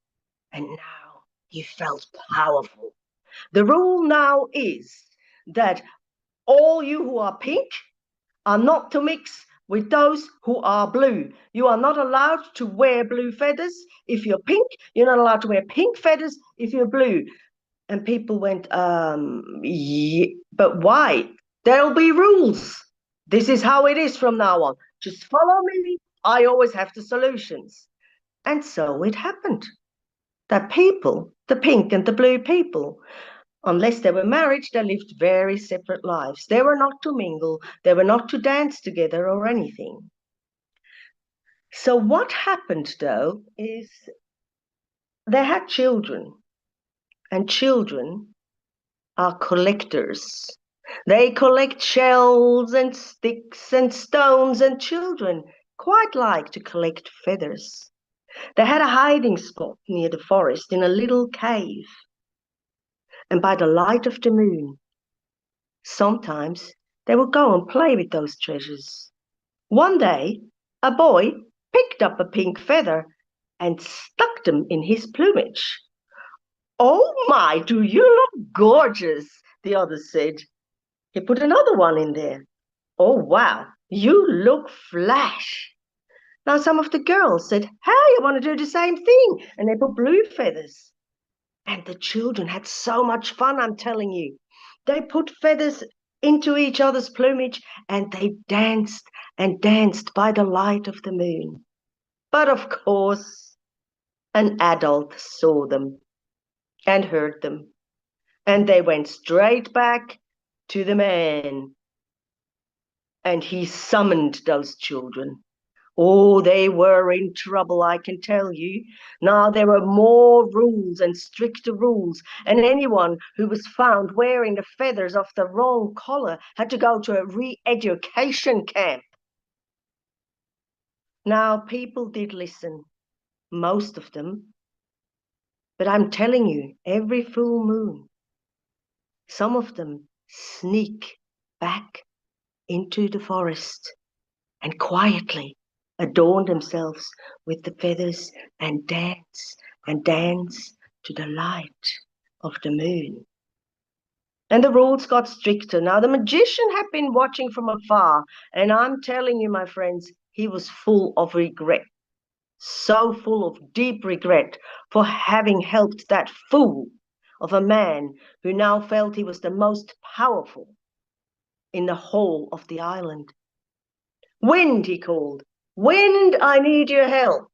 And now he felt powerful. The rule now is that all you who are pink are not to mix with those who are blue. You are not allowed to wear blue feathers if you're pink. You're not allowed to wear pink feathers if you're blue. And people went, yeah, but why? There'll be rules. This is how it is from now on. Just follow me. I always have the solutions. And so it happened that people, the pink and the blue people, unless they were married, they lived very separate lives. They were not to mingle. They were not to dance together or anything. So what happened, though, is they had children, and children are collectors. They collect shells and sticks and stones, and children quite like to collect feathers. They had a hiding spot near the forest in a little cave. And by the light of the moon, sometimes they would go and play with those treasures. One day, a boy picked up a pink feather and stuck them in his plumage. Oh my, do you look gorgeous, the other said. He put another one in there. Oh wow, you look flash. Now some of the girls said, hey, I want to do the same thing. And they put blue feathers. And the children had so much fun, I'm telling you. They put feathers into each other's plumage and they danced and danced by the light of the moon. But of course, an adult saw them and heard them. And they went straight back to the man. And he summoned those children. Oh, they were in trouble, I can tell you. Now there were more rules and stricter rules, and anyone who was found wearing the feathers off the wrong collar had to go to a re-education camp. Now, people did listen, most of them. But I'm telling you, every full moon, some of them sneak back into the forest and quietly adorn themselves with the feathers and dance to the light of the moon. And the rules got stricter. Now, the magician had been watching from afar, and I'm telling you, my friends, he was full of regret. So full of deep regret for having helped that fool of a man who now felt he was the most powerful in the whole of the island. Wind, he called. Wind, I need your help.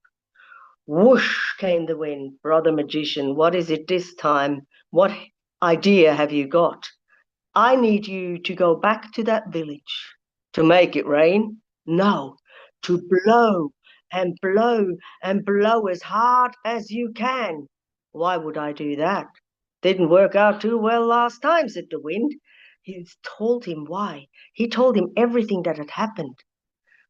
Whoosh came the wind. Brother magician, what is it this time? What idea have you got? I need you to go back to that village. To make it rain? No, to blow and blow and blow as hard as you can. Why would I do that? Didn't work out too well last time, said the wind. He told him why. He told him everything that had happened.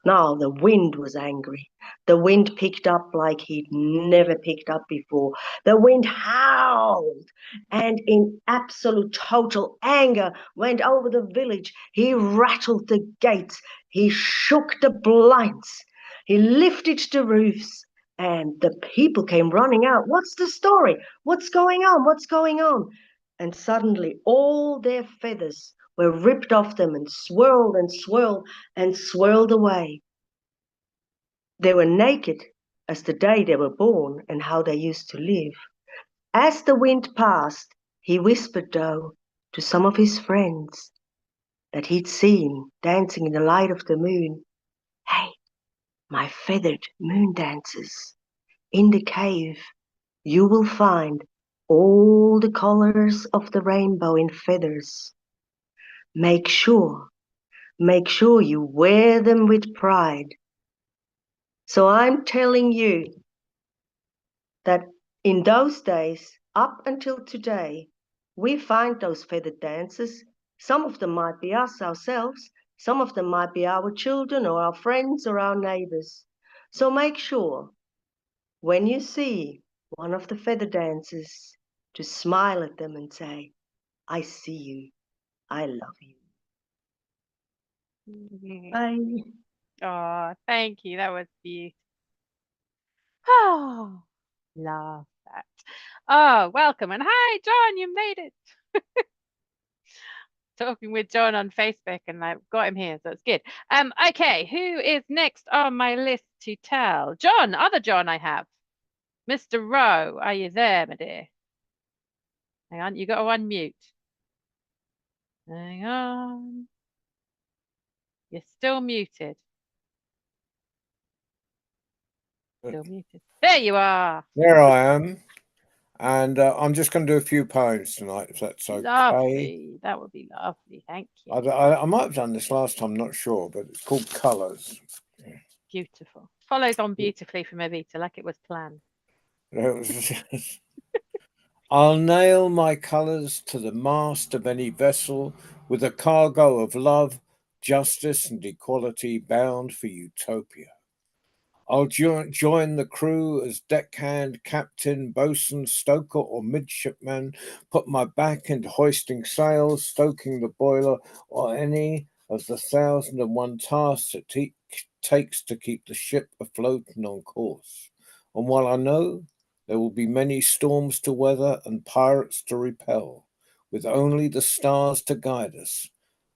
Now the wind was angry. The wind picked up like he'd never picked up before. The wind howled and in absolute total anger went over the village. He rattled the gates. He shook the blinds. He lifted the roofs and the people came running out. What's the story? What's going on? What's going on? And suddenly all their feathers were ripped off them and swirled and swirled and swirled away. They were naked as the day they were born and how they used to live. As the wind passed, he whispered, though, to some of his friends that he'd seen dancing in the light of the moon, "Hey, my feathered moon dancers, in the cave you will find all the colors of the rainbow in feathers. Make sure you wear them with pride." So I'm telling you that in those days, up until today, we find those feathered dancers. Some of them might be us ourselves. Some of them might be our children or our friends or our neighbors. So make sure when you see one of the feather dancers to smile at them and say, "I see you. I love you." Bye. Oh, thank you. That was beautiful. Oh, love that. Oh, welcome. And hi, John, you made it. Talking with John on Facebook and I've got him here, so it's good. Okay, who is next on my list to tell? John, other John I have. Mr. Rowe, are you there, my dear? Hang on, you got to unmute. Hang on. You're still muted. Still muted. There you are. There I am. And I'm just going to do a few poems tonight, if that's okay. Lovely. That would be lovely. Thank you. I might have done this last time, not sure, but it's called Colours. Beautiful. Follows on beautifully from Evita, like it was planned. I'll nail my colours to the mast of any vessel with a cargo of love, justice and equality bound for utopia. I'll join the crew as deckhand, captain, bosun, stoker or midshipman, put my back into hoisting sails, stoking the boiler or any of the 1,001 tasks it takes to keep the ship afloat and on course. And while I know there will be many storms to weather and pirates to repel, with only the stars to guide us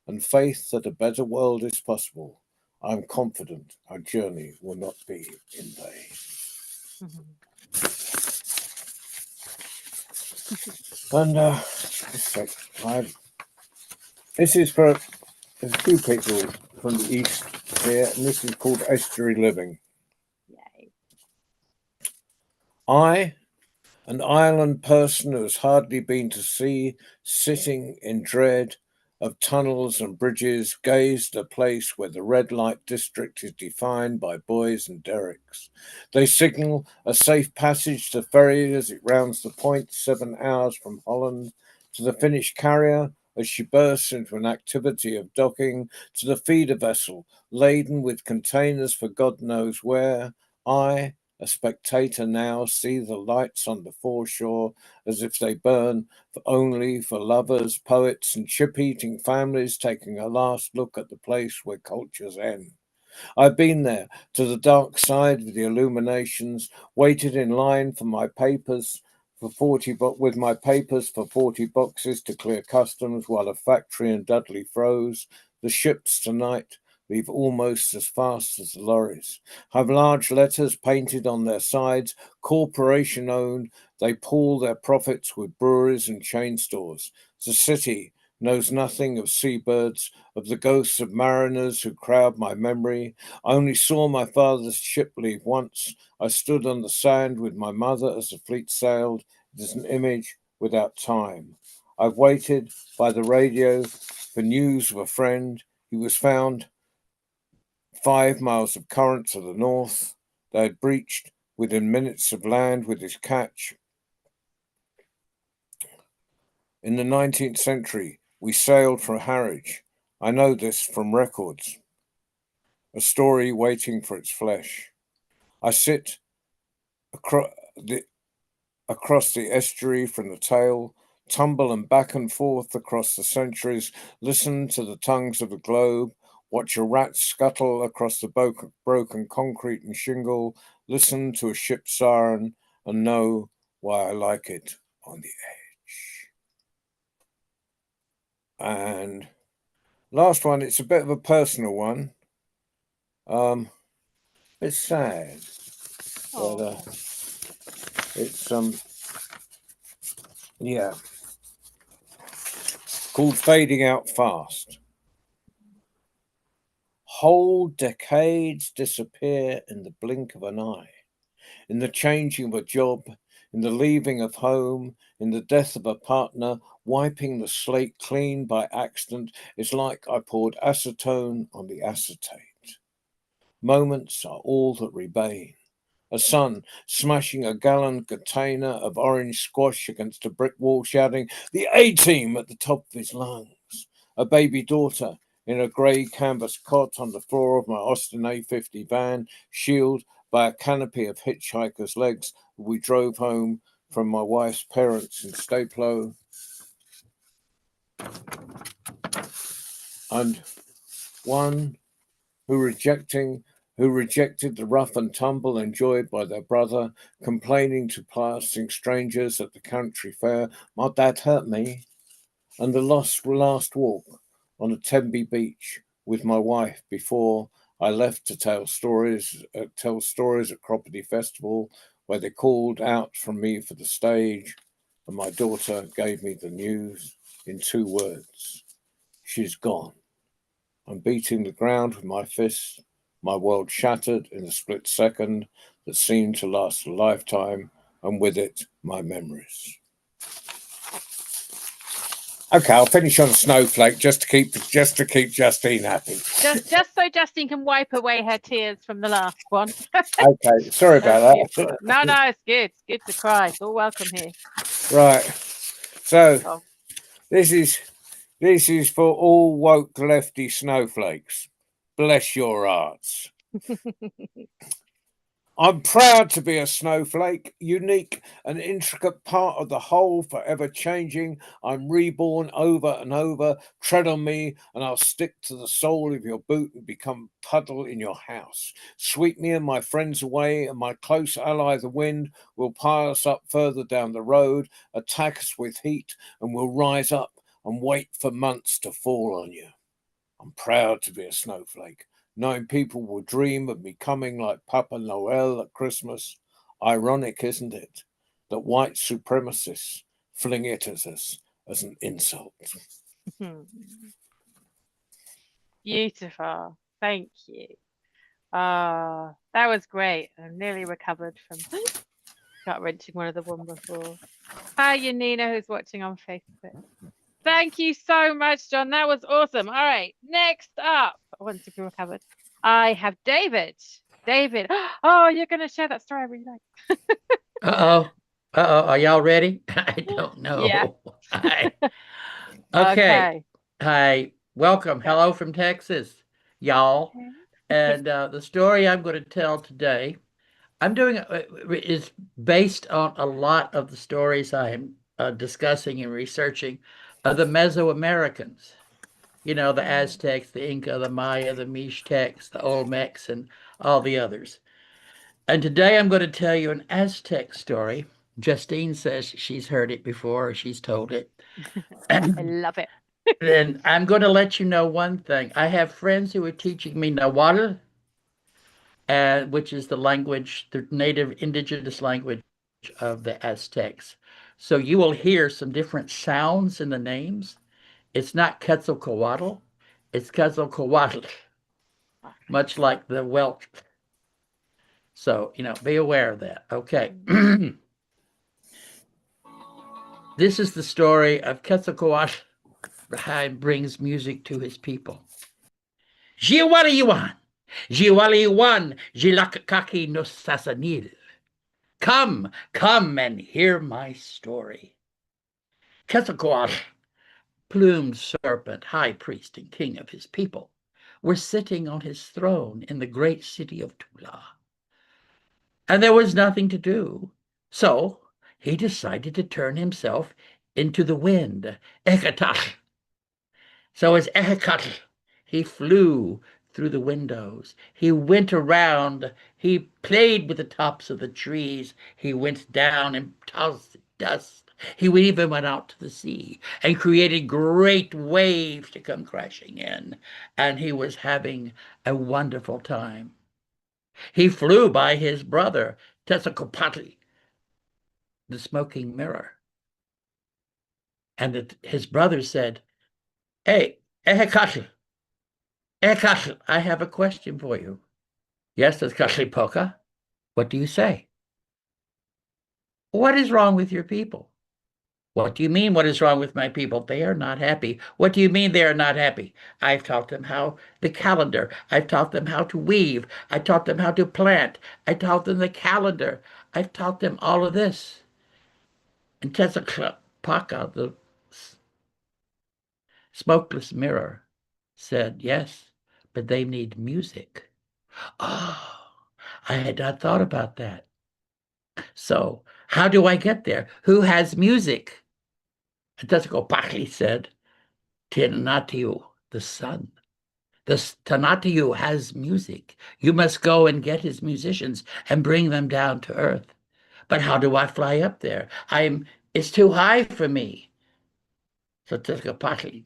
and faith that a better world is possible, I'm confident our journey will not be in vain. And this is for a few people from the East here, and this is called Estuary Living. Yay. I An island person who has hardly been to sea, sitting in dread of tunnels and bridges, gazed at a place where the red light district is defined by buoys and derricks. They signal a safe passage to ferry as it rounds the point 7 hours from Holland, to the Finnish carrier as she bursts into an activity of docking, to the feeder vessel laden with containers for God knows where. I, a spectator now, see the lights on the foreshore as if they burn only for lovers, poets, and chip-eating families taking a last look at the place where cultures end. I've been there, to the dark side with the illuminations, waited in line for my papers with my papers for 40 boxes to clear customs while a factory in Dudley froze. The ships tonight leave almost as fast as the lorries. Have large letters painted on their sides, corporation owned. They pool their profits with breweries and chain stores. The city knows nothing of seabirds, of the ghosts of mariners who crowd my memory. I only saw my father's ship leave once. I stood on the sand with my mother as the fleet sailed. It is an image without time. I've waited by the radio for news of a friend. He was found 5 miles of current to the north. They had breached within minutes of land with his catch. In the 19th century, we sailed from Harwich. I know this from records. A story waiting for its flesh. I sit across the estuary from the tail, tumble and back and forth across the centuries, listen to the tongues of the globe, watch a rat scuttle across the broken concrete and shingle, listen to a ship siren, and know why I like it on the edge. And last one, it's a bit of a personal one. It's sad, but it's yeah, called Fading Out Fast. Whole decades disappear in the blink of an eye, in the changing of a job, in the leaving of home, in the death of a partner. Wiping the slate clean by accident is like I poured acetone on the acetate. Moments are all that remain. A son smashing a gallon container of orange squash against a brick wall, shouting, "The A-team" at the top of his lungs. A baby daughter in a grey canvas cot on the floor of my Austin A50 van, shielded by a canopy of hitchhikers' legs. We drove home from my wife's parents in Stapleau. And one who rejected the rough and tumble enjoyed by their brother, complaining to passing strangers at the country fair, "My dad hurt me." And the last walk on a Tenby beach with my wife before I left to tell stories at Croppedy Festival, where they called out from me for the stage, and my daughter gave me the news in 2 words: "She's gone." I'm beating the ground with my fists. My world shattered in a split second that seemed to last a lifetime, and with it, my memories. Okay, I'll finish on a snowflake just to keep Justine happy. Just so Justine can wipe away her tears from the last one. Okay, sorry about that. No, it's good. It's good to cry. It's all welcome here. Right. So Oh. this is for all woke lefty snowflakes. Bless your hearts. I'm proud to be a snowflake, unique, an intricate part of the whole, forever changing. I'm reborn over and over. Tread on me, and I'll stick to the sole of your boot and become puddle in your house. Sweep me and my friends away, and my close ally, the wind, will pile us up further down the road, attack us with heat, and we'll rise up and wait for months to fall on you. I'm proud to be a snowflake, knowing people will dream of me coming like Papa Noel at Christmas. Ironic, isn't it, that white supremacists fling it at us as an insult? Beautiful. Thank you. That was great. I'm nearly recovered from gut-wrenching one of the one before. Hi, Yanina, who's watching on Facebook. Thank you so much, John. That was awesome. All right, next up, once you've recovered, I have David. David, oh, you're going to share that story I really like. Uh-oh. Uh-oh. Are y'all ready? I don't Yeah. know. Hi. Okay. Okay. Hi. Welcome. Hello from Texas, y'all. And the story I'm going to tell today, I'm doing is based on a lot of the stories I am discussing and researching of the Mesoamericans. You know, the Aztecs, the Inca, the Maya, the Mixtecs, the Olmecs, and all the others. And today I'm going to tell you an Aztec story. Justine says she's heard it before, or she's told it. I love it. And I'm going to let you know one thing. I have friends who are teaching me Nahuatl, which is the language, the native indigenous language of the Aztecs. So you will hear some different sounds in the names. It's not Quetzalcoatl, it's Quetzalcoatl, much like the Welsh. So, be aware of that. Okay. This is the story of Quetzalcoatl brings music to his people. Jiwaliwan, Jiwaliwan, Jilakaki no Sasanil. Come and hear my story. Quetzalcoatl, plumed serpent, high priest and king of his people, were sitting on his throne in the great city of Tula. And there was nothing to do. So he decided to turn himself into the wind, Ecatl. So as Ecatl, he flew through the windows. He went around. He played with the tops of the trees. He went down and tossed dust. He even went out to the sea and created great waves to come crashing in. And he was having a wonderful time. He flew by his brother, Tezcatlipoca, the smoking mirror. And his brother said, "Hey, Ehecatl, I have a question for you." "Yes, Tezcatlipoca. What do you say?" "What is wrong with your people?" "What do you mean, what is wrong with my people? They are not happy." "What do you mean they are not happy?" "I've taught them how the calendar. I've taught them how to weave. I taught them how to plant. I taught them the calendar. I've taught them all of this." And Tezcatlipoca, the smokeless mirror, said, "Yes, but they need music." "Oh, I had not thought about that. So how do I get there? Who has music?" And Tezcatlipoca said, "Tonatiuh, the sun. The Tonatiuh has music. You must go and get his musicians and bring them down to earth." "But how do I fly up there? It's too high for me." So Tezcatlipoca,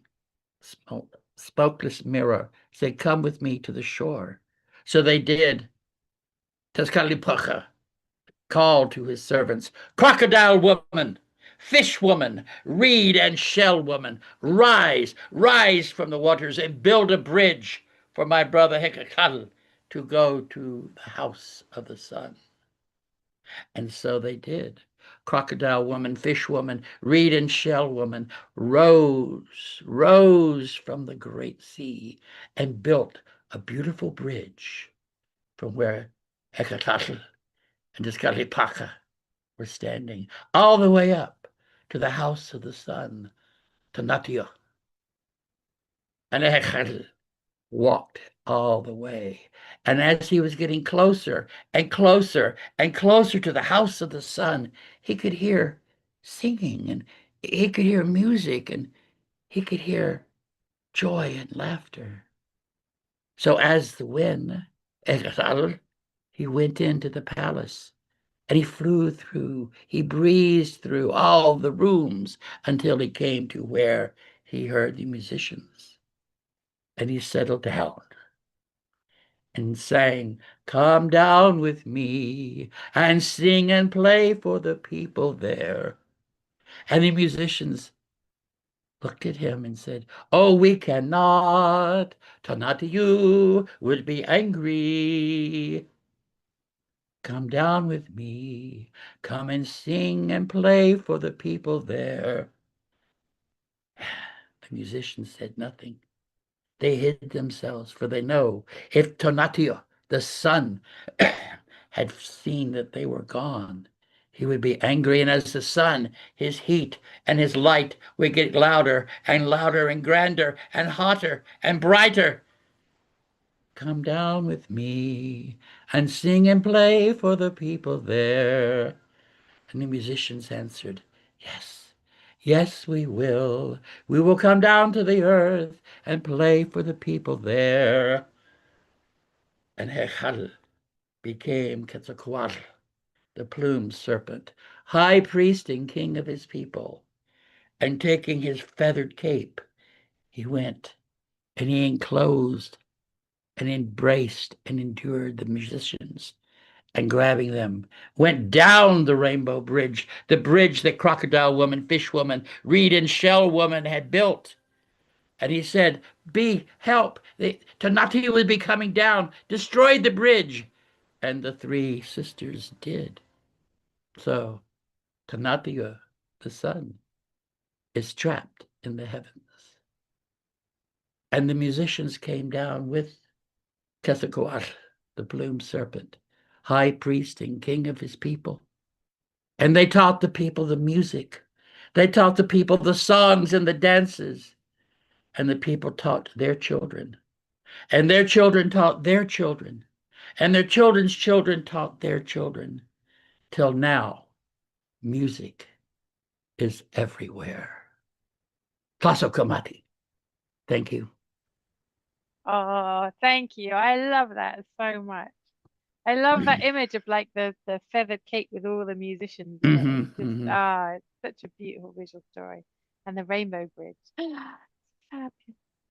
smokeless mirror, said, "Come with me to the shore." So they did. Tezcatlipoca called to his servants, "Crocodile woman, fish woman, reed and shell woman, rise from the waters and build a bridge for my brother Hecatl to go to the house of the sun." And so they did. Crocodile woman, fish woman, reed and shell woman rose from the great sea and built a beautiful bridge from where Hecatl and Tezcatlipoca were standing, all the way up to the house of the sun, Tonatiuh. And Hecatl walked all the way. And as he was getting closer and closer and closer to the house of the sun, he could hear singing, and he could hear music, and he could hear joy and laughter. So as the wind, he went into the palace, and he flew through, he breezed through all the rooms until he came to where he heard the musicians. And he settled down and sang, "Come down with me and sing and play for the people there." And the musicians looked at him and said, "Oh, we cannot. Tonatiuh will be angry." Come down with me. Come and sing and play for the people there. The musicians said nothing. They hid themselves, for they know if Tonatiuh, the sun, had seen that they were gone, he would be angry, and as the sun, his heat and his light would get louder and louder and grander and hotter and brighter. Come down with me and sing and play for the people there. And the musicians answered, yes, yes, we will. We will come down to the earth and play for the people there. And Hechal became Quetzalcoatl, the plumed serpent, high priest and king of his people. And taking his feathered cape, he went and he enclosed and embraced and endured the musicians, and grabbing them, went down the Rainbow Bridge, the bridge that Crocodile Woman, Fish Woman, Reed and Shell Woman had built. And he said, help, Tonatiuh will be coming down, destroy the bridge. And the three sisters did. So Tonatiuh, the sun, is trapped in the heavens. And the musicians came down with Quetzalcoatl, the plumed serpent, high priest and king of his people. And they taught the people the music. They taught the people the songs and the dances. And the people taught their children. And their children taught their children. And their children's children taught their children. Till now, music is everywhere. Tlazohcamati. Thank you. Oh, thank you. I love that so much. I love that image of like the feathered cape with all the musicians in it. Mhm, It's just, mhm. it's such a beautiful visual story. And the Rainbow Bridge. Fabulous.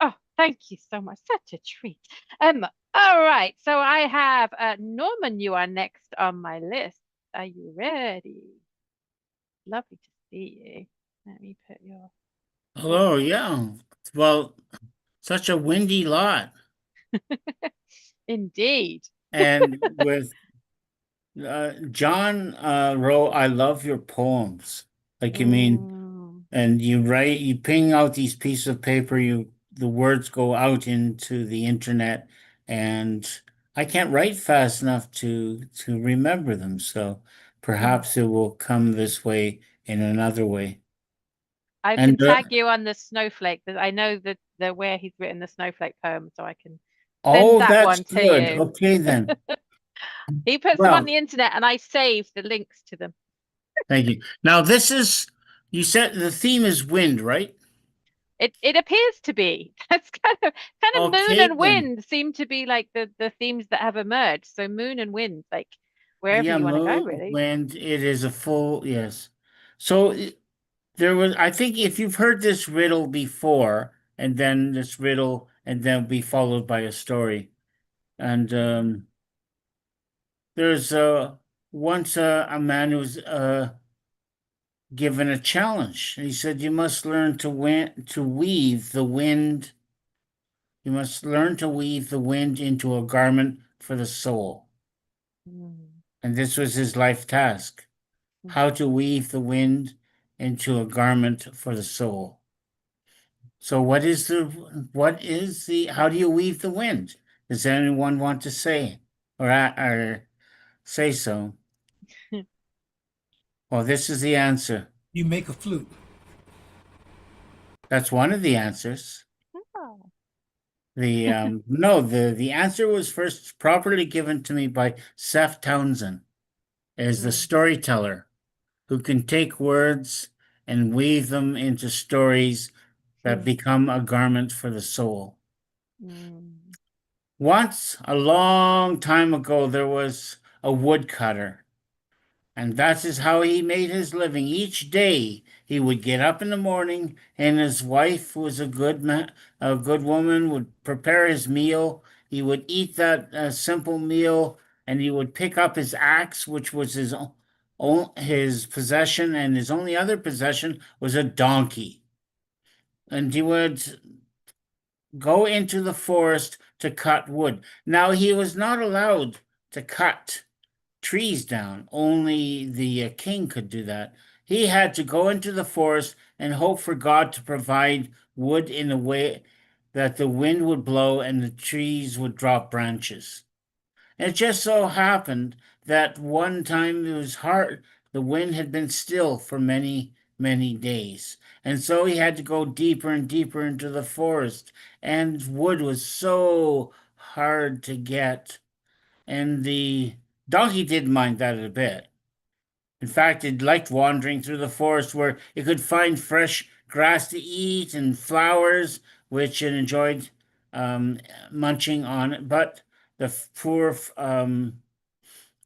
Oh, thank you so much. Such a treat. All right. So I have Norman, you are next on my list. Are you ready? Lovely to see you. Let me put your Hello, yeah. Well, such a windy lot. indeed. And with John wrote, I love your poems. Like you mean, Mm. and you ping out these pieces of paper, the words go out into the internet, and I can't write fast enough to remember them. So perhaps it will come this way in another way. I can And tag you on the snowflake. I know the where he's written the snowflake poem, so I can send oh, that that's one to good. you. Okay, then. He puts them on Well, the internet, and I save the links to them. thank you. Now, you said the theme is wind, right? It appears to be. That's kind of moon Okay, and then. wind seem to be like the themes that have emerged. So moon and wind, like wherever Yeah, you want to go, moon, really. wind, it is a full, yes. So there was, I think if you've heard this riddle before, and then this riddle, and then be followed by a story. And there's once a man who was given a challenge. He said, you must learn to weave the wind. You must learn to weave the wind into a garment for the soul. Mm. And this was his life task, how to weave the wind into a garment for the soul. So how do you weave the wind? Does anyone want to say or say so? Well, this is the answer. You make a flute. That's one of the answers. Oh. The answer was first properly given to me by Seth Townsend as the storyteller who can take words and weave them into stories that become a garment for the soul. Mm. Once, a long time ago, there was a woodcutter, and that is how he made his living. Each day, he would get up in the morning, and his wife, who was a good woman, would prepare his meal. He would eat that simple meal, and he would pick up his axe, which was his possession, and his only other possession was a donkey. And he would go into the forest to cut wood. Now, he was not allowed to cut trees down. Only the king could do that. He had to go into the forest and hope for God to provide wood in a way that the wind would blow and the trees would drop branches. And it just so happened that one time it was hard, the wind had been still for many, many days. And so he had to go deeper and deeper into the forest. And wood was so hard to get. And the donkey didn't mind that a bit. In fact, it liked wandering through the forest where it could find fresh grass to eat and flowers, which it enjoyed munching on it. But the poor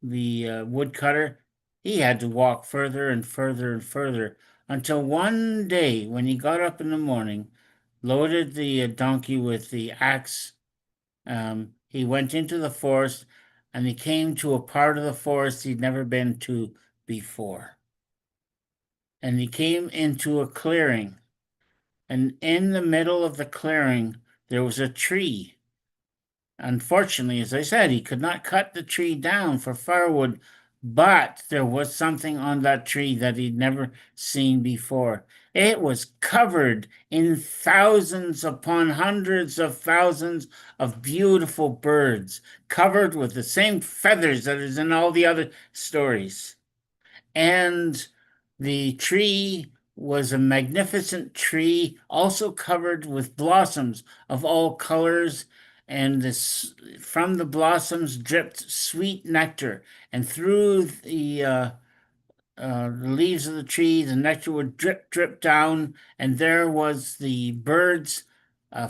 woodcutter, he had to walk further and further and further until one day when he got up in the morning, loaded the donkey with the axe. He went into the forest and he came to a part of the forest he'd never been to before. And he came into a clearing. And in the middle of the clearing, there was a tree. Unfortunately, as I said, he could not cut the tree down for firewood, but there was something on that tree that he'd never seen before. It was covered in thousands upon hundreds of thousands of beautiful birds, covered with the same feathers that is in all the other stories. And the tree was a magnificent tree, also covered with blossoms of all colors, and this from the blossoms dripped sweet nectar, and through the leaves of the tree, the nectar would drip, drip down, and there was the birds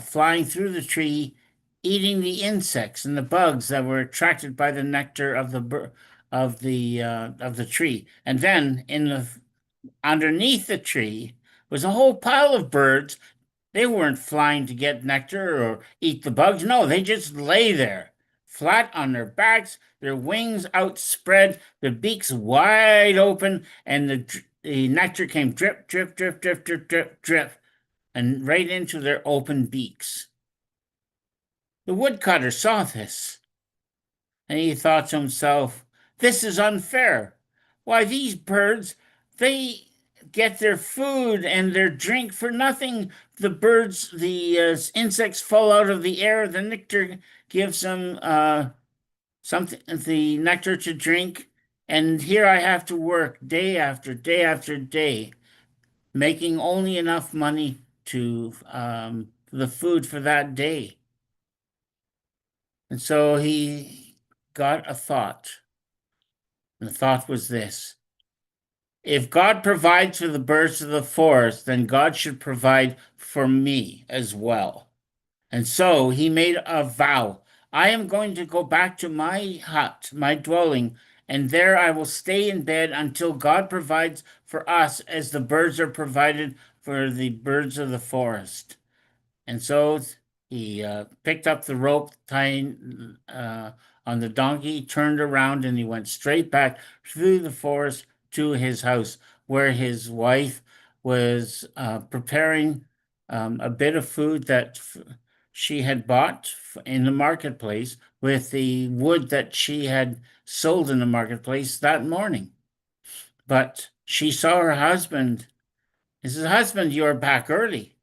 flying through the tree, eating the insects and the bugs that were attracted by the nectar of the tree. And then underneath the tree was a whole pile of birds. They weren't flying to get nectar or eat the bugs. No, they just lay there, flat on their backs, their wings outspread, their beaks wide open, and the nectar came drip, drip, drip, drip, drip, drip, drip, and right into their open beaks. The woodcutter saw this, and he thought to himself, "This is unfair. Why, these birds, they get their food and their drink for nothing. The birds, the insects fall out of the air. The nectar gives them something, the nectar to drink. And here I have to work day after day after day, making only enough money to the food for that day." And so he got a thought. And the thought was this: if God provides for the birds of the forest, then God should provide for me as well. And so he made a vow. I am going to go back to my hut, my dwelling, and there I will stay in bed until God provides for us as the birds are provided for the birds of the forest. And so he picked up the rope tying on the donkey, turned around, and he went straight back through the forest to his house, where his wife was preparing a bit of food that she had bought in the marketplace with the wood that she had sold in the marketplace that morning. But she saw her husband. He says, "Husband, you're back early.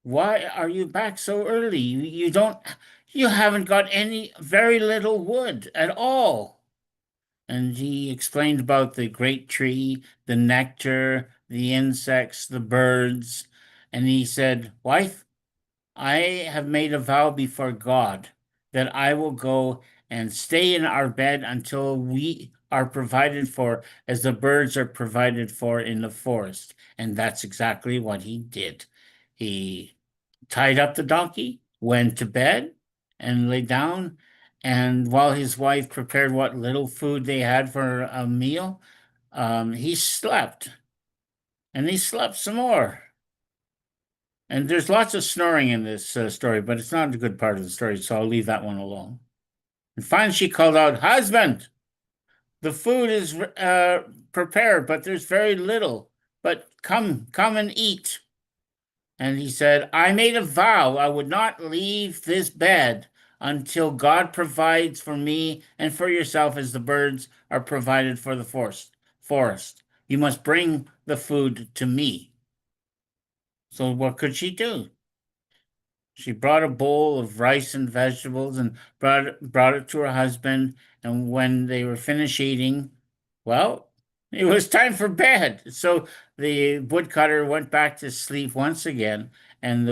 Why are you back so early? You haven't got very little wood at all." And he explained about the great tree, the nectar, the insects, the birds. And he said, "Wife, I have made a vow before God that I will go and stay in our bed until we are provided for as the birds are provided for in the forest." And that's exactly what he did. He tied up the donkey, went to bed, and lay down. And while his wife prepared what little food they had for a meal, he slept. And he slept some more. And there's lots of snoring in this story, but it's not a good part of the story, so I'll leave that one alone. And finally she called out, "Husband, the food is prepared, but there's very little. But come and eat." And he said, "I made a vow I would not leave this bed until God provides for me and for yourself as the birds are provided for the forest. You must bring the food to me. So what could she do? She brought a bowl of rice and vegetables and brought it to her husband. And when they were finished eating, well, it was time for bed. So the woodcutter went back to sleep once again, and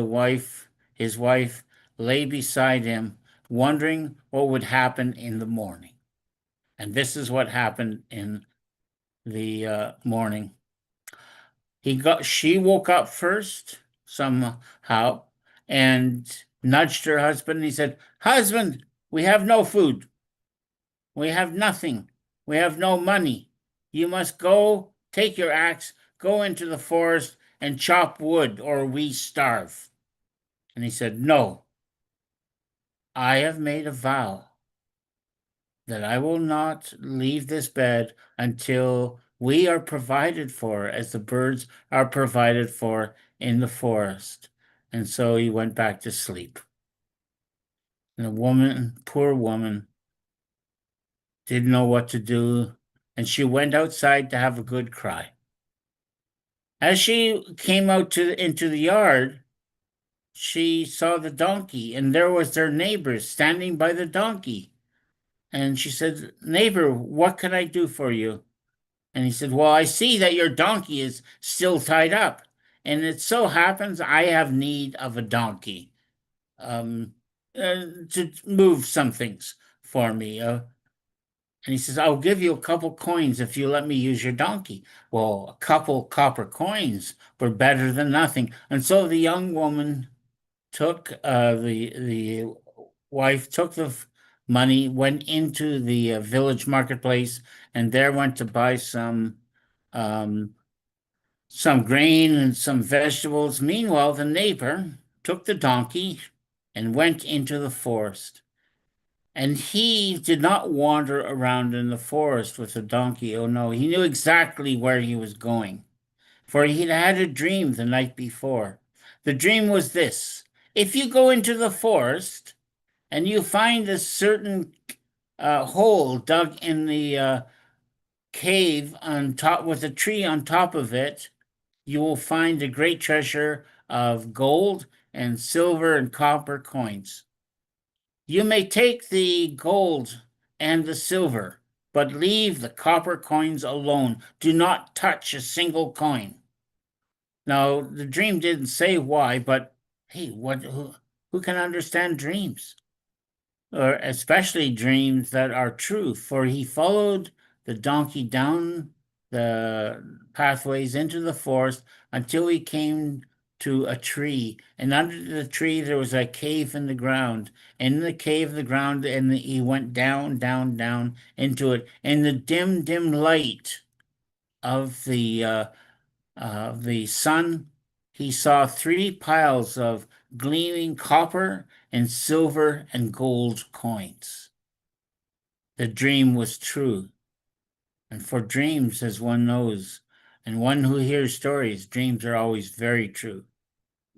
his wife, lay beside him, wondering what would happen in the morning. And this is what happened in the morning. She woke up first somehow and nudged her husband. And he said, "Husband, we have no food. We have nothing. We have no money. You must go, take your axe, go into the forest and chop wood, or we starve." And he said, "No, I have made a vow that I will not leave this bed until we are provided for as the birds are provided for in the forest." And so he went back to sleep. And the woman, poor woman, didn't know what to do, and she went outside to have a good cry. As she came out into the yard, she saw the donkey, and there was their neighbor standing by the donkey. And she said, "Neighbor, what can I do for you?" And he said, "Well, I see that your donkey is still tied up, and it so happens I have need of a donkey to move some things for me." And he says, "I'll give you a couple coins if you let me use your donkey." Well, a couple copper coins were better than nothing. And so the young woman took the wife took the money, went into the village marketplace, and there went to buy some grain and some vegetables. Meanwhile, the neighbor took the donkey and went into the forest. And he did not wander around in the forest with the donkey. Oh no, he knew exactly where he was going, for he'd had a dream the night before. The dream was this: if you go into the forest and you find a certain hole dug in the cave on top with a tree on top of it, you will find a great treasure of gold and silver and copper coins. You may take the gold and the silver, but leave the copper coins alone. Do not touch a single coin. Now, the dream didn't say why, but hey, who can understand dreams? Or especially dreams that are true, for he followed the donkey down the pathways into the forest until he came to a tree, and under the tree there was a cave in the ground. In the cave, the ground, and he went down, down, down into it. In the dim light of the sun, he saw 3 piles of gleaming copper and silver and gold coins. The dream was true. And for dreams, as one knows, and one who hears stories, dreams are always very true.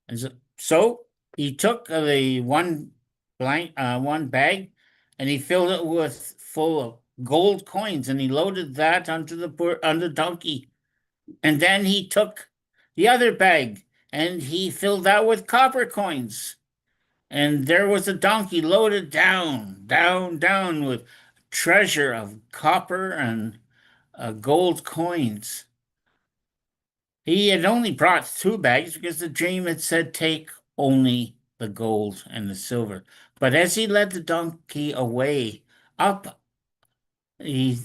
And so he took the one bag, and he filled it full of gold coins, and he loaded that onto the donkey. And then he took the other bag, and he filled that with copper coins. And there was a donkey loaded down, down, down with treasure of copper and gold coins. He had only brought 2 bags because the dream had said, "Take only the gold and the silver." But as he led the donkey away he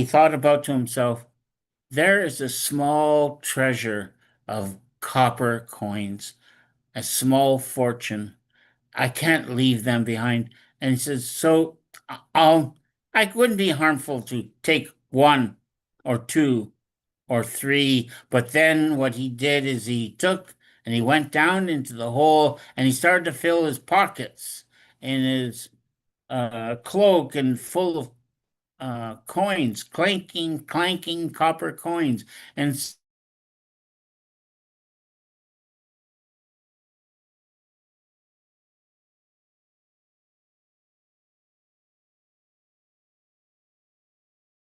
thought about to himself, "There is a small treasure of copper coins, a small fortune. I can't leave them behind." And he says, "So I wouldn't be harmful to take 1 or 2 or 3." But then what he did is he took and he went down into the hole, and he started to fill his pockets in his cloak and full of coins, clanking copper coins. And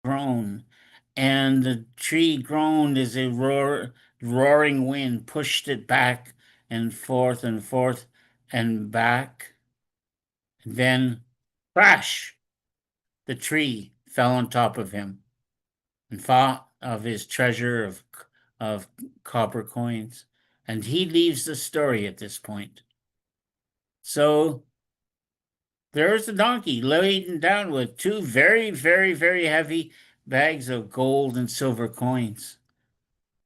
groan, and the tree groaned as a roaring wind pushed it back and forth and back. Then, crash! The tree fell on top of him and thought of his treasure of copper coins. And he leaves the story at this point. So there's a donkey laden down with two very, very, very heavy bags of gold and silver coins.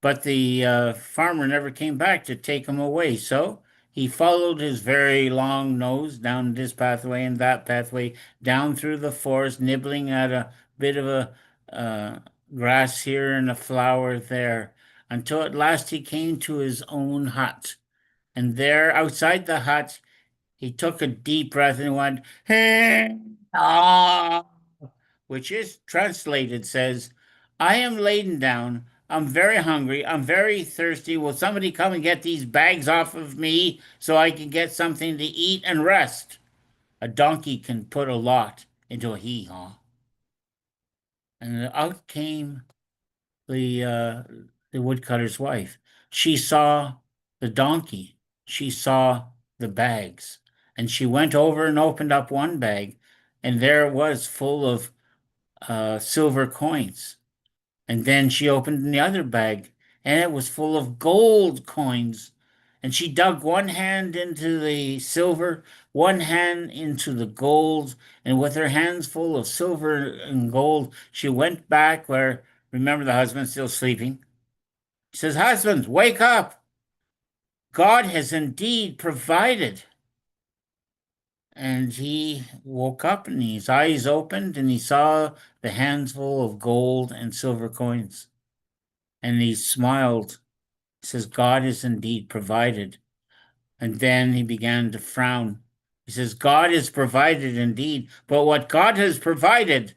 But the farmer never came back to take him away. So he followed his very long nose down this pathway and that pathway, down through the forest, nibbling at a bit of a grass here and a flower there, until at last he came to his own hut. And there, outside the hut, he took a deep breath and went, "Hey, ah," which is translated says, "I am laden down. I'm very hungry. I'm very thirsty. Will somebody come and get these bags off of me so I can get something to eat and rest?" A donkey can put a lot into a hee-haw. And out came the woodcutter's wife. She saw the donkey. She saw the bags. And she went over and opened up one bag, and there it was, full of silver coins. And then she opened the other bag, and it was full of gold coins. And she dug one hand into the silver, one hand into the gold, and with her hands full of silver and gold, she went back where, remember, the husband's still sleeping. She says, "Husband, wake up. God has indeed provided." And he woke up and his eyes opened and he saw the hands full of gold and silver coins. And he smiled. He says, "God has indeed provided." And then he began to frown. He says, "God has provided indeed, but what God has provided,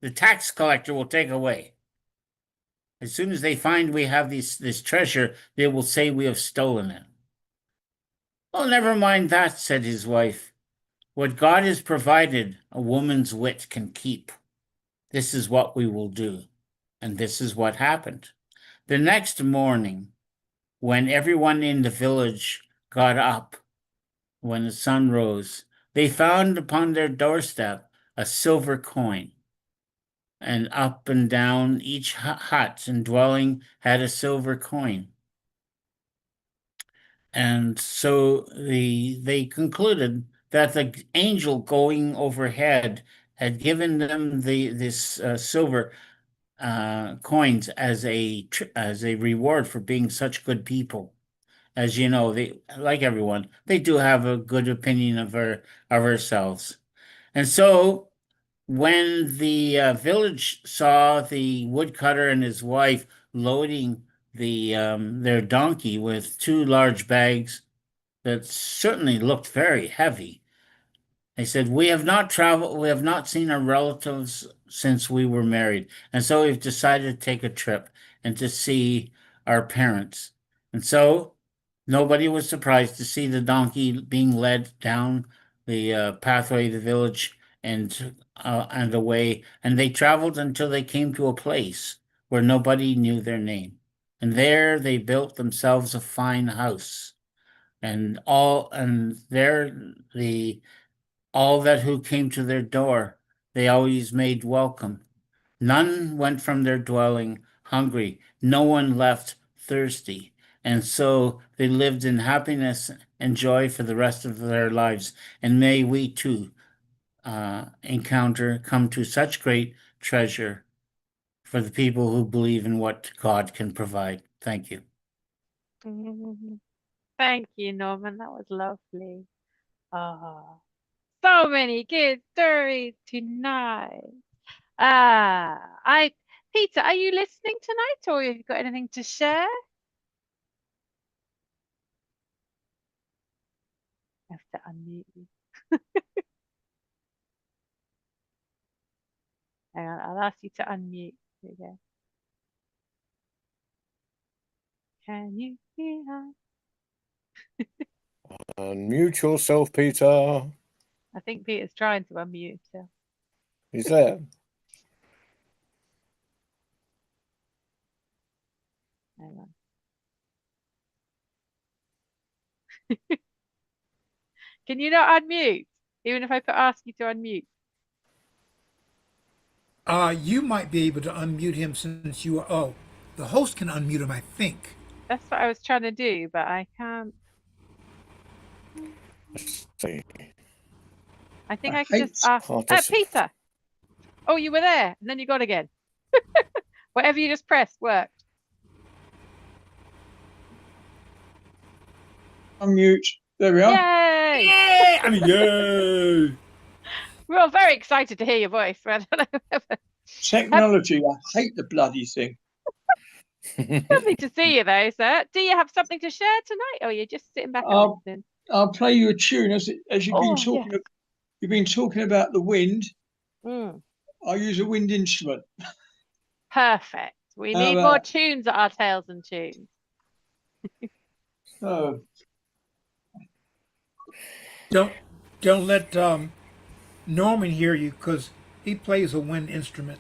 the tax collector will take away. As soon as they find we have this treasure, they will say we have stolen it." "Oh, never mind that," said his wife. "What God has provided, a woman's wit can keep. This is what we will do." And this is what happened. The next morning, when everyone in the village got up, when the sun rose, they found upon their doorstep a silver coin. And up and down each hut and dwelling had a silver coin. And so they concluded that the angel going overhead had given them this silver coins as a reward for being such good people. As you know, they, like everyone, they do have a good opinion of ourselves. And so when the village saw the woodcutter and his wife loading their donkey with two large bags that certainly looked very heavy, they said, "We have not traveled, we have not seen our relatives since we were married, and so we've decided to take a trip and to see our parents." And so nobody was surprised to see the donkey being led down the pathway of the village and away. And they traveled until they came to a place where nobody knew their name. And there they built themselves a fine house. And there all that who came to their door, they always made welcome. None went from their dwelling hungry. No one left thirsty. And so they lived in happiness and joy for the rest of their lives. And may we too come to such great treasure for the people who believe in what God can provide. Thank you. Thank you, Norman. That was lovely. Ah, so many good stories tonight. Peter, are you listening tonight, or have you got anything to share? I have to unmute you. Hang on, I'll ask you to unmute. There you go. Can you hear us? Unmute yourself, Peter. I think Peter's trying to unmute himself. He's there. Can you not unmute? Even if I ask you to unmute. You might be able to unmute him since you are. Oh, the host can unmute him, I think. That's what I was trying to do, but I can't. Let's see. I think I I can just ask. Peter! Oh, you were there, and then you got again. Whatever you just pressed worked. Unmute. There we are. Yay! Yay! I mean, yay! We're all very excited to hear your voice. I don't know whether- Technology. I hate the bloody thing. Lovely to see you though, sir. Do you have something to share tonight? Or you're just sitting back and listening? I'll play you a tune as you've Oh, been talking. yes. You've been talking about the wind. Mm, I'll use a wind instrument. perfect. We How need about- more tunes at our Tales and Tunes. So Don't let Norman hear you because he plays a wind instrument,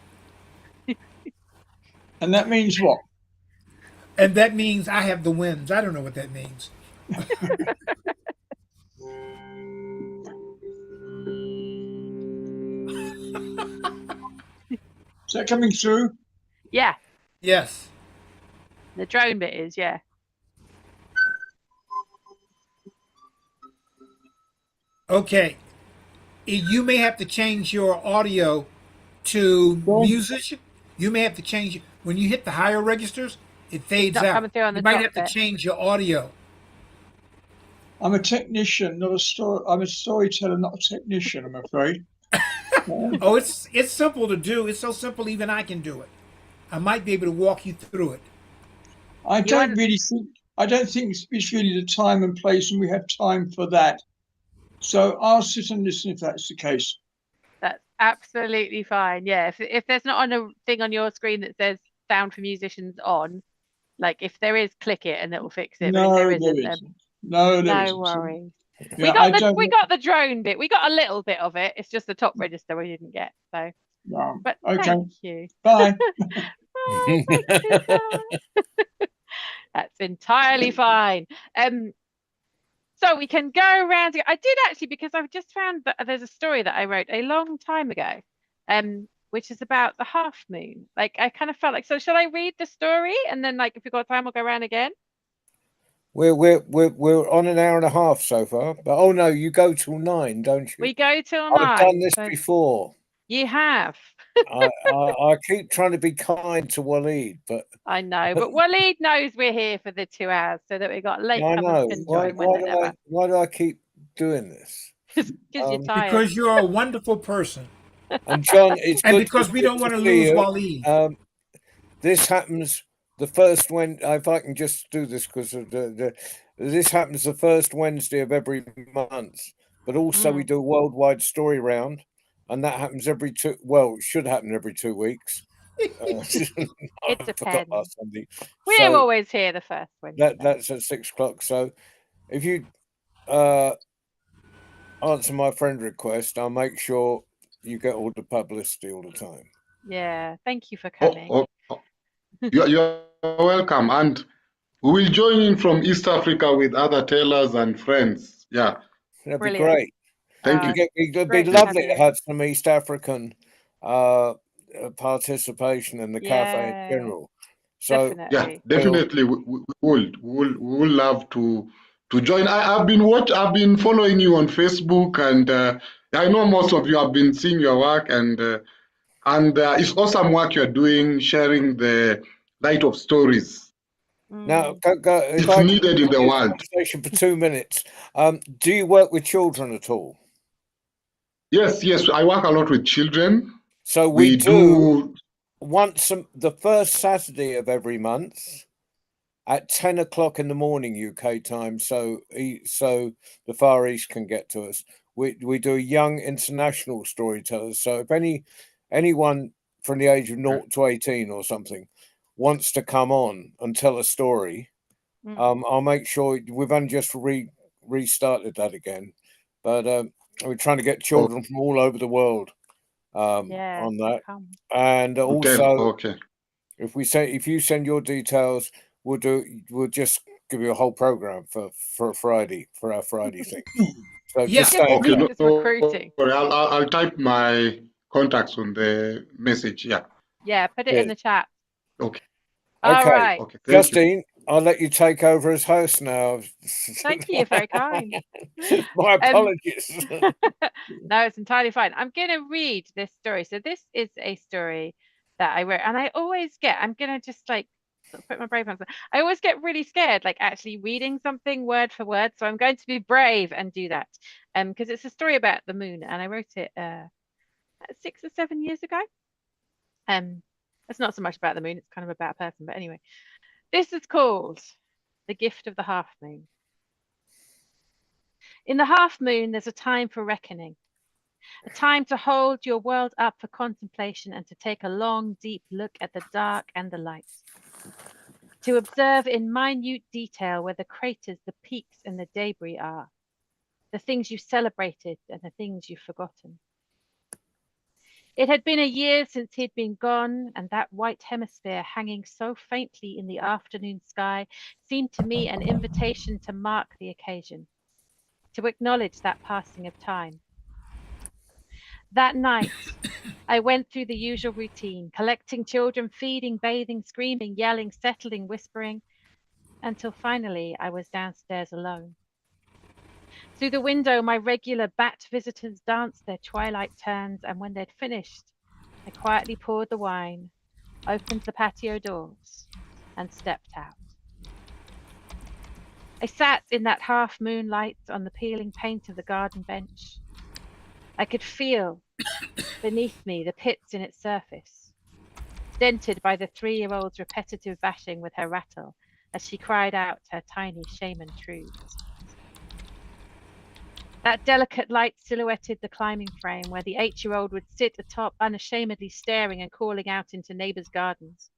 and that means what? and that means I have the winds. I don't know what that means. Is that coming through? Yeah, Yes. the drone bit is, yeah. Okay. You may have to change your audio to Well- music. You may have to change it when you hit the higher registers. It fades Not out. coming through on the You might top have to bit. change your audio. I'm a technician, not a story. I'm a storyteller, not a technician. I'm afraid. Oh, it's simple to do. It's so simple even I can do it. I might be able to walk you through it. I don't want- really think. I don't think it's really the time and place, and we have time for that. So I'll sit and listen if that's the case. That's absolutely fine. Yeah, if there's not on a thing on your screen that says sound for musicians on, like if there is, click it and it will fix it. But No, if there there isn't, then isn't. No, there no isn't. worries. Yeah, I don't. We got the drone bit. We got a little bit of it. It's just the top register we didn't get. So, No. but Okay. thank you. Bye. Oh, thank you, Sarah. That's entirely fine. So we can go around. I did actually, because I've just found that there's a story that I wrote a long time ago, which is about the half moon. Like I kind of felt like, so shall I read the story and then, like, if we've got time, we'll go around again. We're on an hour and a half so far. But oh no, you go till 9, don't you? We go till I've 9. done this so before. You have. I keep trying to be kind to Waleed, but I know, but Waleed knows we're here for the 2 hours, so that we got late I know. comers can join whenever. Why do I keep doing this? Because you're tired. Because you're a wonderful person. And John, it's And good because we don't want to see lose you. Waleed. This happens the first if I can just do this because of this happens the first Wednesday of every month, but also we do a worldwide story round, and that happens every it should happen every 2 weeks. It depends. Last Sunday. We're So always here the first Wednesday. that's at 6 o'clock. So if you answer my friend request, I'll make sure you get all the publicity all the time. Yeah, thank you for coming. You're welcome. And we will join in from East Africa with other tailors and friends. Yeah. That'd Brilliant. be great. Thank you. It'd Great be to have lovely to you. have some East African participation in the cafe Yeah, in general. So Definitely. Yeah, definitely. We would love to join. I've been following you on Facebook, and I know most of you have been seeing your work, and it's awesome work you're doing, sharing the light of stories. now, Mm. go, if It's I can needed in the continue world. conversation for 2 minutes. Do you work with children at all? Yes, I work a lot with children. So we do the first Saturday of every month at 10 o'clock in the morning UK time, so the Far East can get to us. We do young international storytellers. So if anyone from the age of 0 to 18 or something wants to come on and tell a story, I'll make sure. We've only just restarted that again, but we're trying to get children from all over the world on that. And also, Okay. if you send your details, we'll just give you a whole program for Friday, for our Friday thing. So Yeah. just stay. Okay, Just recruiting. worry. I'll type my contacts on the message. Yeah. Yeah, put it Yeah. in the chat. Okay. All Okay. right. Okay. Thank you. Justine, I'll let you take over as host now. Thank you. Very kind. My apologies. No, it's entirely fine. I'm going to read this story. So this is a story that I wrote, and I always I'm going to just like put my brave hands on. I always get really scared, like actually reading something word for word. So I'm going to be brave and do that. Because it's a story about the moon, and I wrote it 6 or 7 years ago. It's not so much about the moon, it's kind of about a person. But anyway, this is called The Gift of the Half Moon. In the half moon, there's a time for reckoning, a time to hold your world up for contemplation and to take a long, deep look at the dark and the light, to observe in minute detail where the craters, the peaks, and the debris are, the things you celebrated and the things you've forgotten. It had been a year since he'd been gone, and that white hemisphere hanging so faintly in the afternoon sky seemed to me an invitation to mark the occasion, to acknowledge that passing of time. That night, I went through the usual routine, collecting children, feeding, bathing, screaming, yelling, settling, whispering, until finally I was downstairs alone. Through the window, my regular bat visitors danced their twilight turns, and when they'd finished, I quietly poured the wine, opened the patio doors, and stepped out. I sat in that half moonlight on the peeling paint of the garden bench. I could feel beneath me the pits in its surface, dented by the 3-year-old's repetitive bashing with her rattle as she cried out her tiny shaman truths. That delicate light silhouetted the climbing frame where the 8-year-old would sit atop, unashamedly staring and calling out into neighbors' gardens,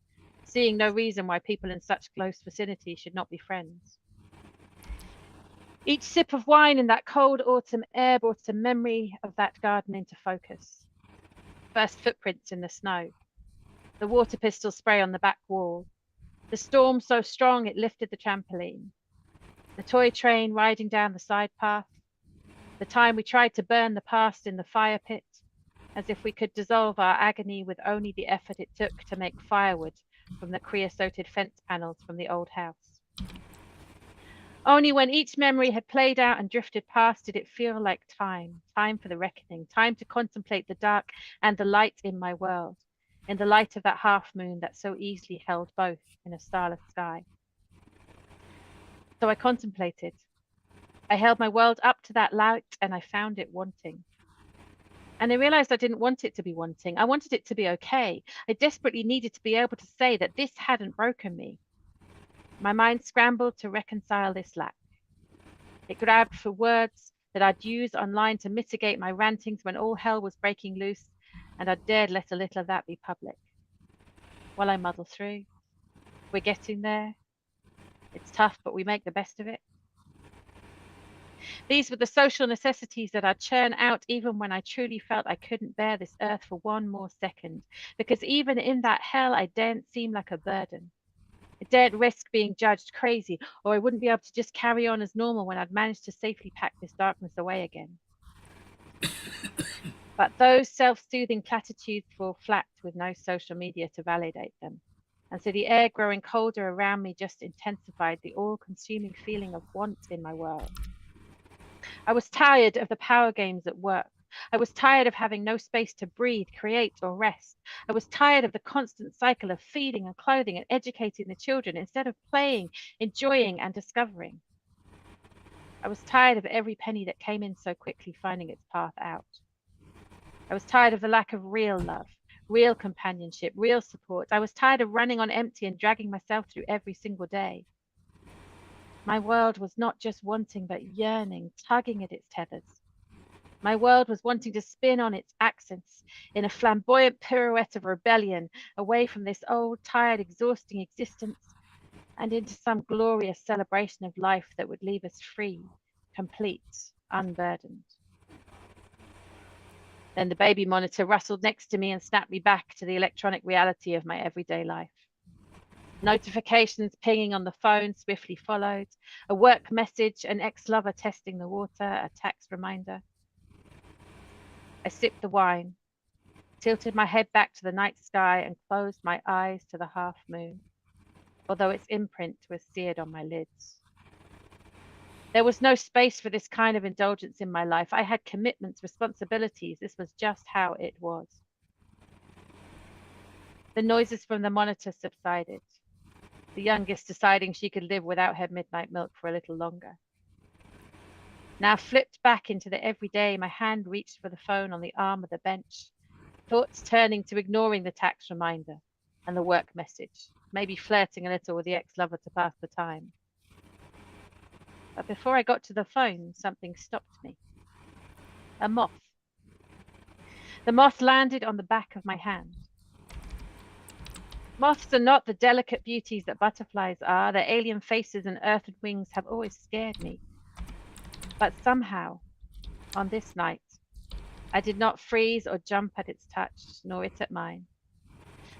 seeing no reason why people in such close vicinity should not be friends. Each sip of wine in that cold autumn air brought a memory of that garden into focus. First footprints in the snow, the water pistol spray on the back wall, the storm so strong it lifted the trampoline, the toy train riding down the side path, the time we tried to burn the past in the fire pit, as if we could dissolve our agony with only the effort it took to make firewood from the creosoted fence panels from the old house. Only when each memory had played out and drifted past did it feel like time for the reckoning, time to contemplate the dark and the light in my world, in the light of that half moon that so easily held both in a starless sky. So I contemplated. I held my world up to that light and I found it wanting. And I realized I didn't want it to be wanting. I wanted it to be okay. I desperately needed to be able to say that this hadn't broken me. My mind scrambled to reconcile this lack. It grabbed for words that I'd use online to mitigate my rantings when all hell was breaking loose, and I dared let a little of that be public. While I muddle through, we're getting there. It's tough, but we make the best of it. These were the social necessities that I'd churn out even when I truly felt I couldn't bear this earth for one more second, because even in that hell, I daren't seem like a burden. I daren't risk being judged crazy, or I wouldn't be able to just carry on as normal when I'd managed to safely pack this darkness away again. But those self-soothing platitudes fall flat with no social media to validate them. And so the air growing colder around me just intensified the all-consuming feeling of want in my world. I was tired of the power games at work. I was tired of having no space to breathe, create, or rest. I was tired of the constant cycle of feeding and clothing and educating the children instead of playing, enjoying, and discovering. I was tired of every penny that came in so quickly finding its path out. I was tired of the lack of real love, real companionship, real support. I was tired of running on empty and dragging myself through every single day. My world was not just wanting, but yearning, tugging at its tethers. My world was wanting to spin on its axis in a flamboyant pirouette of rebellion, away from this old, tired, exhausting existence, and into some glorious celebration of life that would leave us free, complete, unburdened. Then the baby monitor rustled next to me and snapped me back to the electronic reality of my everyday life. Notifications pinging on the phone swiftly followed. A work message, an ex-lover testing the water, a text reminder. I sipped the wine, tilted my head back to the night sky and closed my eyes to the half moon, although its imprint was seared on my lids. There was no space for this kind of indulgence in my life. I had commitments, responsibilities. This was just how it was. The noises from the monitor subsided, the youngest deciding she could live without her midnight milk for a little longer. Now flipped back into the everyday, my hand reached for the phone on the arm of the bench, thoughts turning to ignoring the tax reminder and the work message, maybe flirting a little with the ex-lover to pass the time. But before I got to the phone, something stopped me. A moth. The moth landed on the back of my hand. Moths are not the delicate beauties that butterflies are. Their alien faces and earthen wings have always scared me. But somehow, on this night, I did not freeze or jump at its touch, nor it at mine.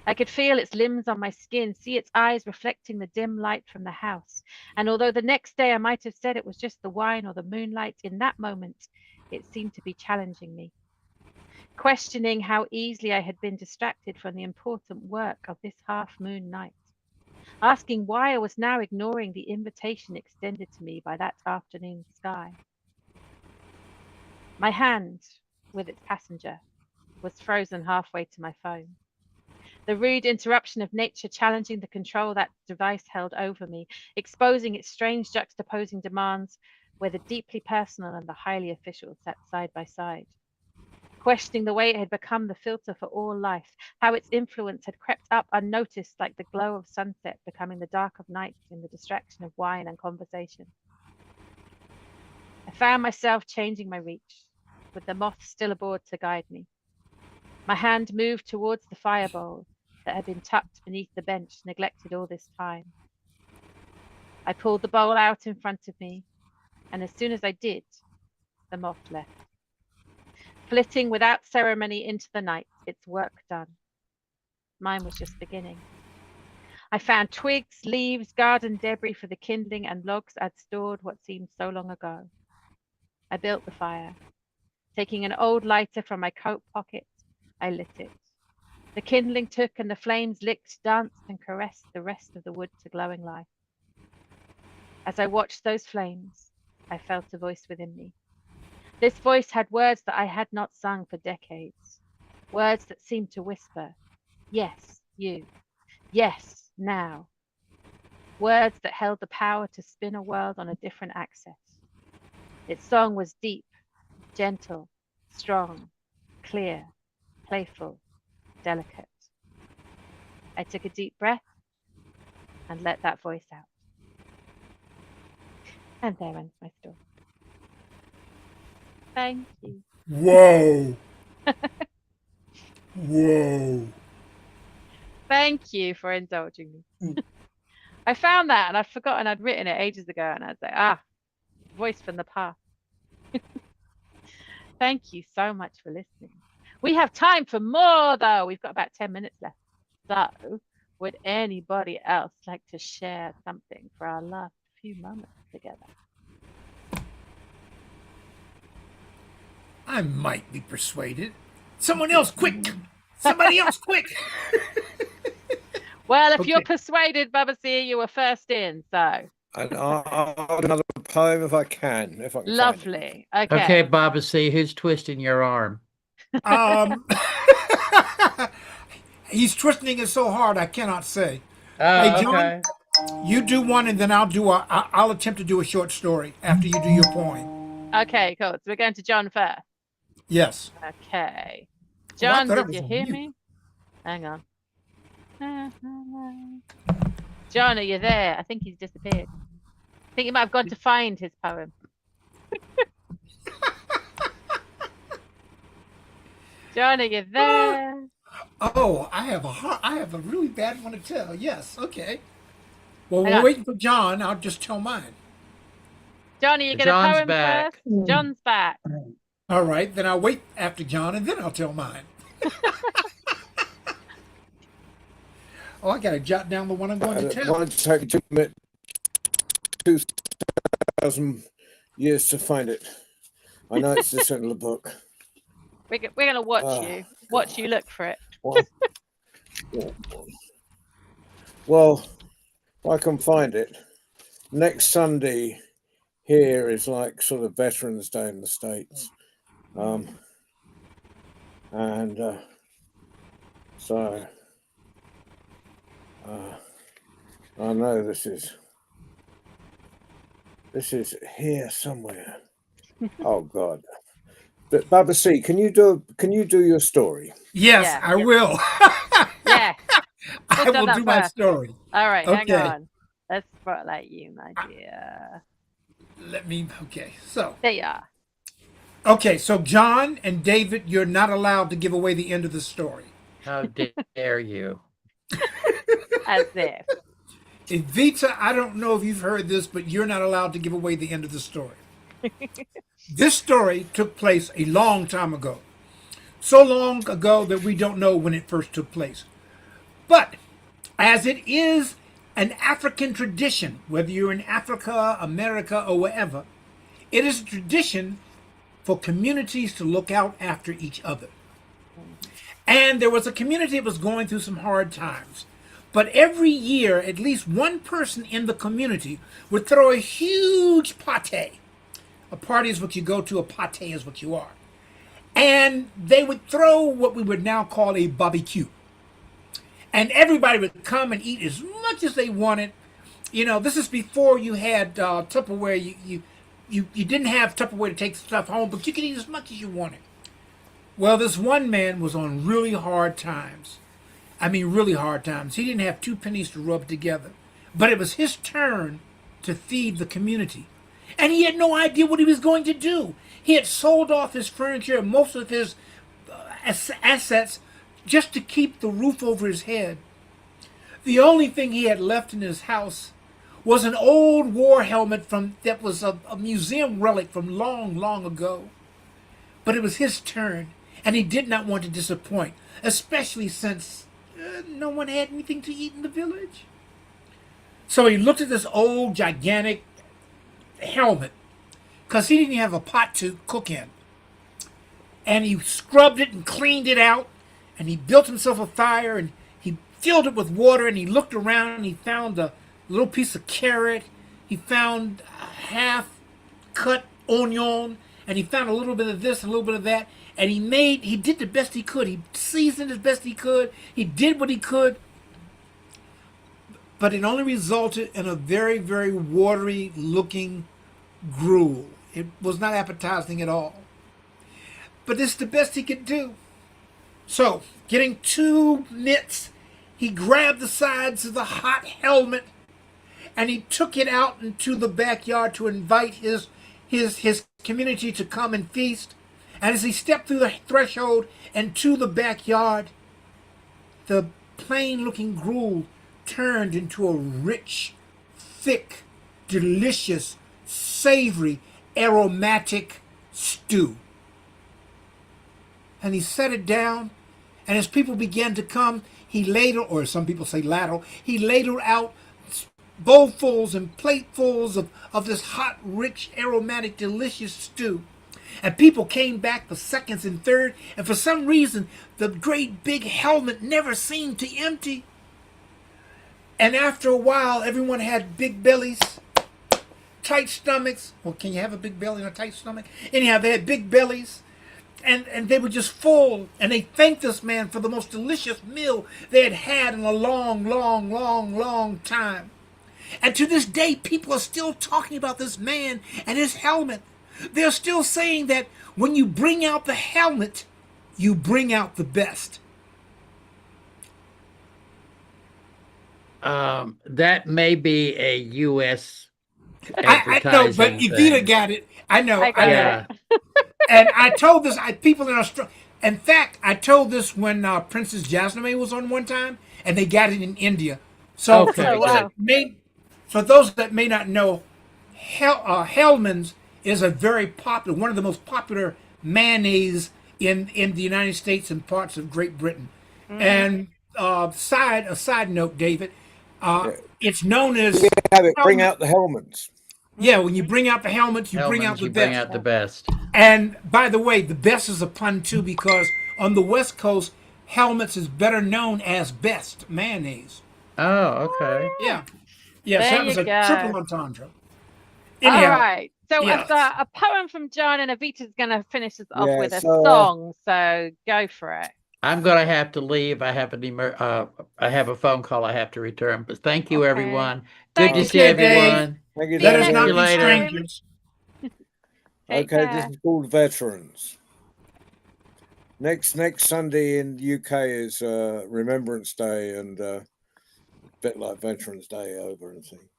I could feel its limbs on my skin, see its eyes reflecting the dim light from the house. And although the next day I might have said it was just the wine or the moonlight, in that moment, it seemed to be challenging me, questioning how easily I had been distracted from the important work of this half-moon night, asking why I was now ignoring the invitation extended to me by that afternoon sky. My hand, with its passenger, was frozen halfway to my phone. The rude interruption of nature challenging the control that device held over me, exposing its strange juxtaposing demands where the deeply personal and the highly official sat side by side. Questioning the way it had become the filter for all life, how its influence had crept up unnoticed like the glow of sunset becoming the dark of night in the distraction of wine and conversation. I found myself changing my reach, with the moth still aboard to guide me. My hand moved towards the fire bowl that had been tucked beneath the bench, neglected all this time. I pulled the bowl out in front of me, and as soon as I did, the moth left, flitting without ceremony into the night, its work done. Mine was just beginning. I found twigs, leaves, garden debris for the kindling, and logs I'd stored what seemed so long ago. I built the fire. Taking an old lighter from my coat pocket, I lit it. The kindling took and the flames licked, danced and caressed the rest of the wood to glowing life. As I watched those flames, I felt a voice within me. This voice had words that I had not sung for decades, words that seemed to whisper, yes, you, yes, now. Words that held the power to spin a world on a different axis. Its song was deep, gentle, strong, clear, playful, delicate. I took a deep breath and let that voice out. And there ends my story. Thank you. Whoa. Whoa. Thank you for indulging me. I found that and I'd forgotten I'd written it ages ago, and I'd say, voice from the past. Thank you so much for listening. We have time for more, though. We've got about 10 minutes left. So, would anybody else like to share something for our last few moments together? I might be persuaded. Someone else, quick! Somebody else, quick! Well, if Okay. you're persuaded, Baba C, you were first in, so. And I'll add another poem if I can. If I can find it. Lovely. Okay. Okay, Baba C, who's twisting your arm? He's twisting it so hard I cannot say. Oh, Hey, John. okay. You do one, and then I'll attempt to do a short story after you do your poem. Okay, cool. So we're going to John first. Yes. Okay. Oh, I John, thought it did was you on hear mute. me? Hang on. John, are you there? I think he's disappeared. I think he might have gone to find his poem. John, are you there? Oh, I have a really bad one to tell. Yes. Okay. Well, Hang we're on. waiting for John. I'll just tell mine. John, are you going to John's poem back. first? John's back. All right. Then I'll wait after John, and then I'll tell mine. Oh, I got to jot down the one I'm going to It tell. won't take 2,000 years to find it. I know it's this in the book. We're going to watch Oh, you. Watch you look for it. Well, if I can find it. Next Sunday here is like sort of Veterans Day in the States. So I know this is here somewhere. Oh God. But Baba C, can you do your story? Yes, Yeah, I yeah. will. Yeah. I We've done will that do my first. story. All right, Okay. hang on. Let's spotlight you, my dear. Okay, so. There you are. Okay, so John and David, you're not allowed to give away the end of the story. How dare you? As if. Evita, I don't know if you've heard this, but you're not allowed to give away the end of the story. This story took place a long time ago. So long ago that we don't know when it first took place. But as it is an African tradition, whether you're in Africa, America, or wherever, it is a tradition for communities to look out after each other. And there was a community that was going through some hard times. But every year, at least one person in the community would throw a huge party. A party is what you go to, a party is what you are. And they would throw what we would now call a barbecue. And everybody would come and eat as much as they wanted. You know, this is before you had Tupperware. You didn't have Tupperware to take stuff home, but you could eat as much as you wanted. Well, this one man was on really hard times. I mean, really hard times. He didn't have 2 pennies to rub together. But it was his turn to feed the community. And he had no idea what he was going to do. He had sold off his furniture and most of his assets just to keep the roof over his head. The only thing he had left in his house was an old war helmet that was a museum relic from long, long ago. But it was his turn, and he did not want to disappoint, especially since no one had anything to eat in the village. So he looked at this old, gigantic helmet, because he didn't have a pot to cook in. And he scrubbed it and cleaned it out, and he built himself a fire, and he filled it with water, and he looked around, and he found a little piece of carrot. He found a half-cut onion, and he found a little bit of this, a little bit of that, and he did the best he could. He seasoned as best he could. He did what he could, but it only resulted in a very, very watery-looking gruel. It was not appetizing at all. But it's the best he could do. So, getting 2 mitts, he grabbed the sides of the hot helmet and he took it out into the backyard to invite his community to come and feast. And as he stepped through the threshold and to the backyard, the plain-looking gruel turned into a rich, thick, delicious, savory, aromatic stew. And he set it down, and as people began to come, he ladled, or some people say ladle, he ladled out bowlfuls and platefuls of this hot, rich, aromatic, delicious stew. And people came back for seconds and third, and for some reason, the great big helmet never seemed to empty. And after a while, everyone had big bellies, tight stomachs. Well, can you have a big belly and a tight stomach? Anyhow, they had big bellies, and they were just full. And they thanked this man for the most delicious meal they had had in a long, long, long, long time. And to this day, people are still talking about this man and his helmet. They're still saying that when you bring out the helmet, you bring out the best. That may be a U.S. I know, but advertising Evita thing. got it. I know. I got Yeah. And I told this, people in Australia. In fact, I told this when Princess Jasmine was on one time, and they got it in India. So Okay, Oh, wow. for those that may not know, Hellmann's is a very popular, one of the most popular mayonnaise in the United States and parts of Great Britain. And side note, David. Yeah. It's known as Have it bring helmet- out the helmets. Yeah, when you bring out the helmets, you bring out Hellman's, the you bring best. out the best. And by the way, the best is a pun too, because on the West Coast, helmets is better known as best mayonnaise. Oh, okay. Yeah. Yes, There that was you a go. triple entendre. All Anyhow, right. So yes. a poem from John, and Avita's going to finish us off Yeah, with a so, song. So go for it. I'm gonna have to leave. I have I have a phone call I have to return. But thank you, Okay. everyone. Thank Good to you, see Okay, Dave. everyone. Thank you, See you Let us next not you be later. time. strangers. Take okay, care. this is called Veterans. Next Sunday in the UK is Remembrance Day, and a bit like Veterans Day over and thing.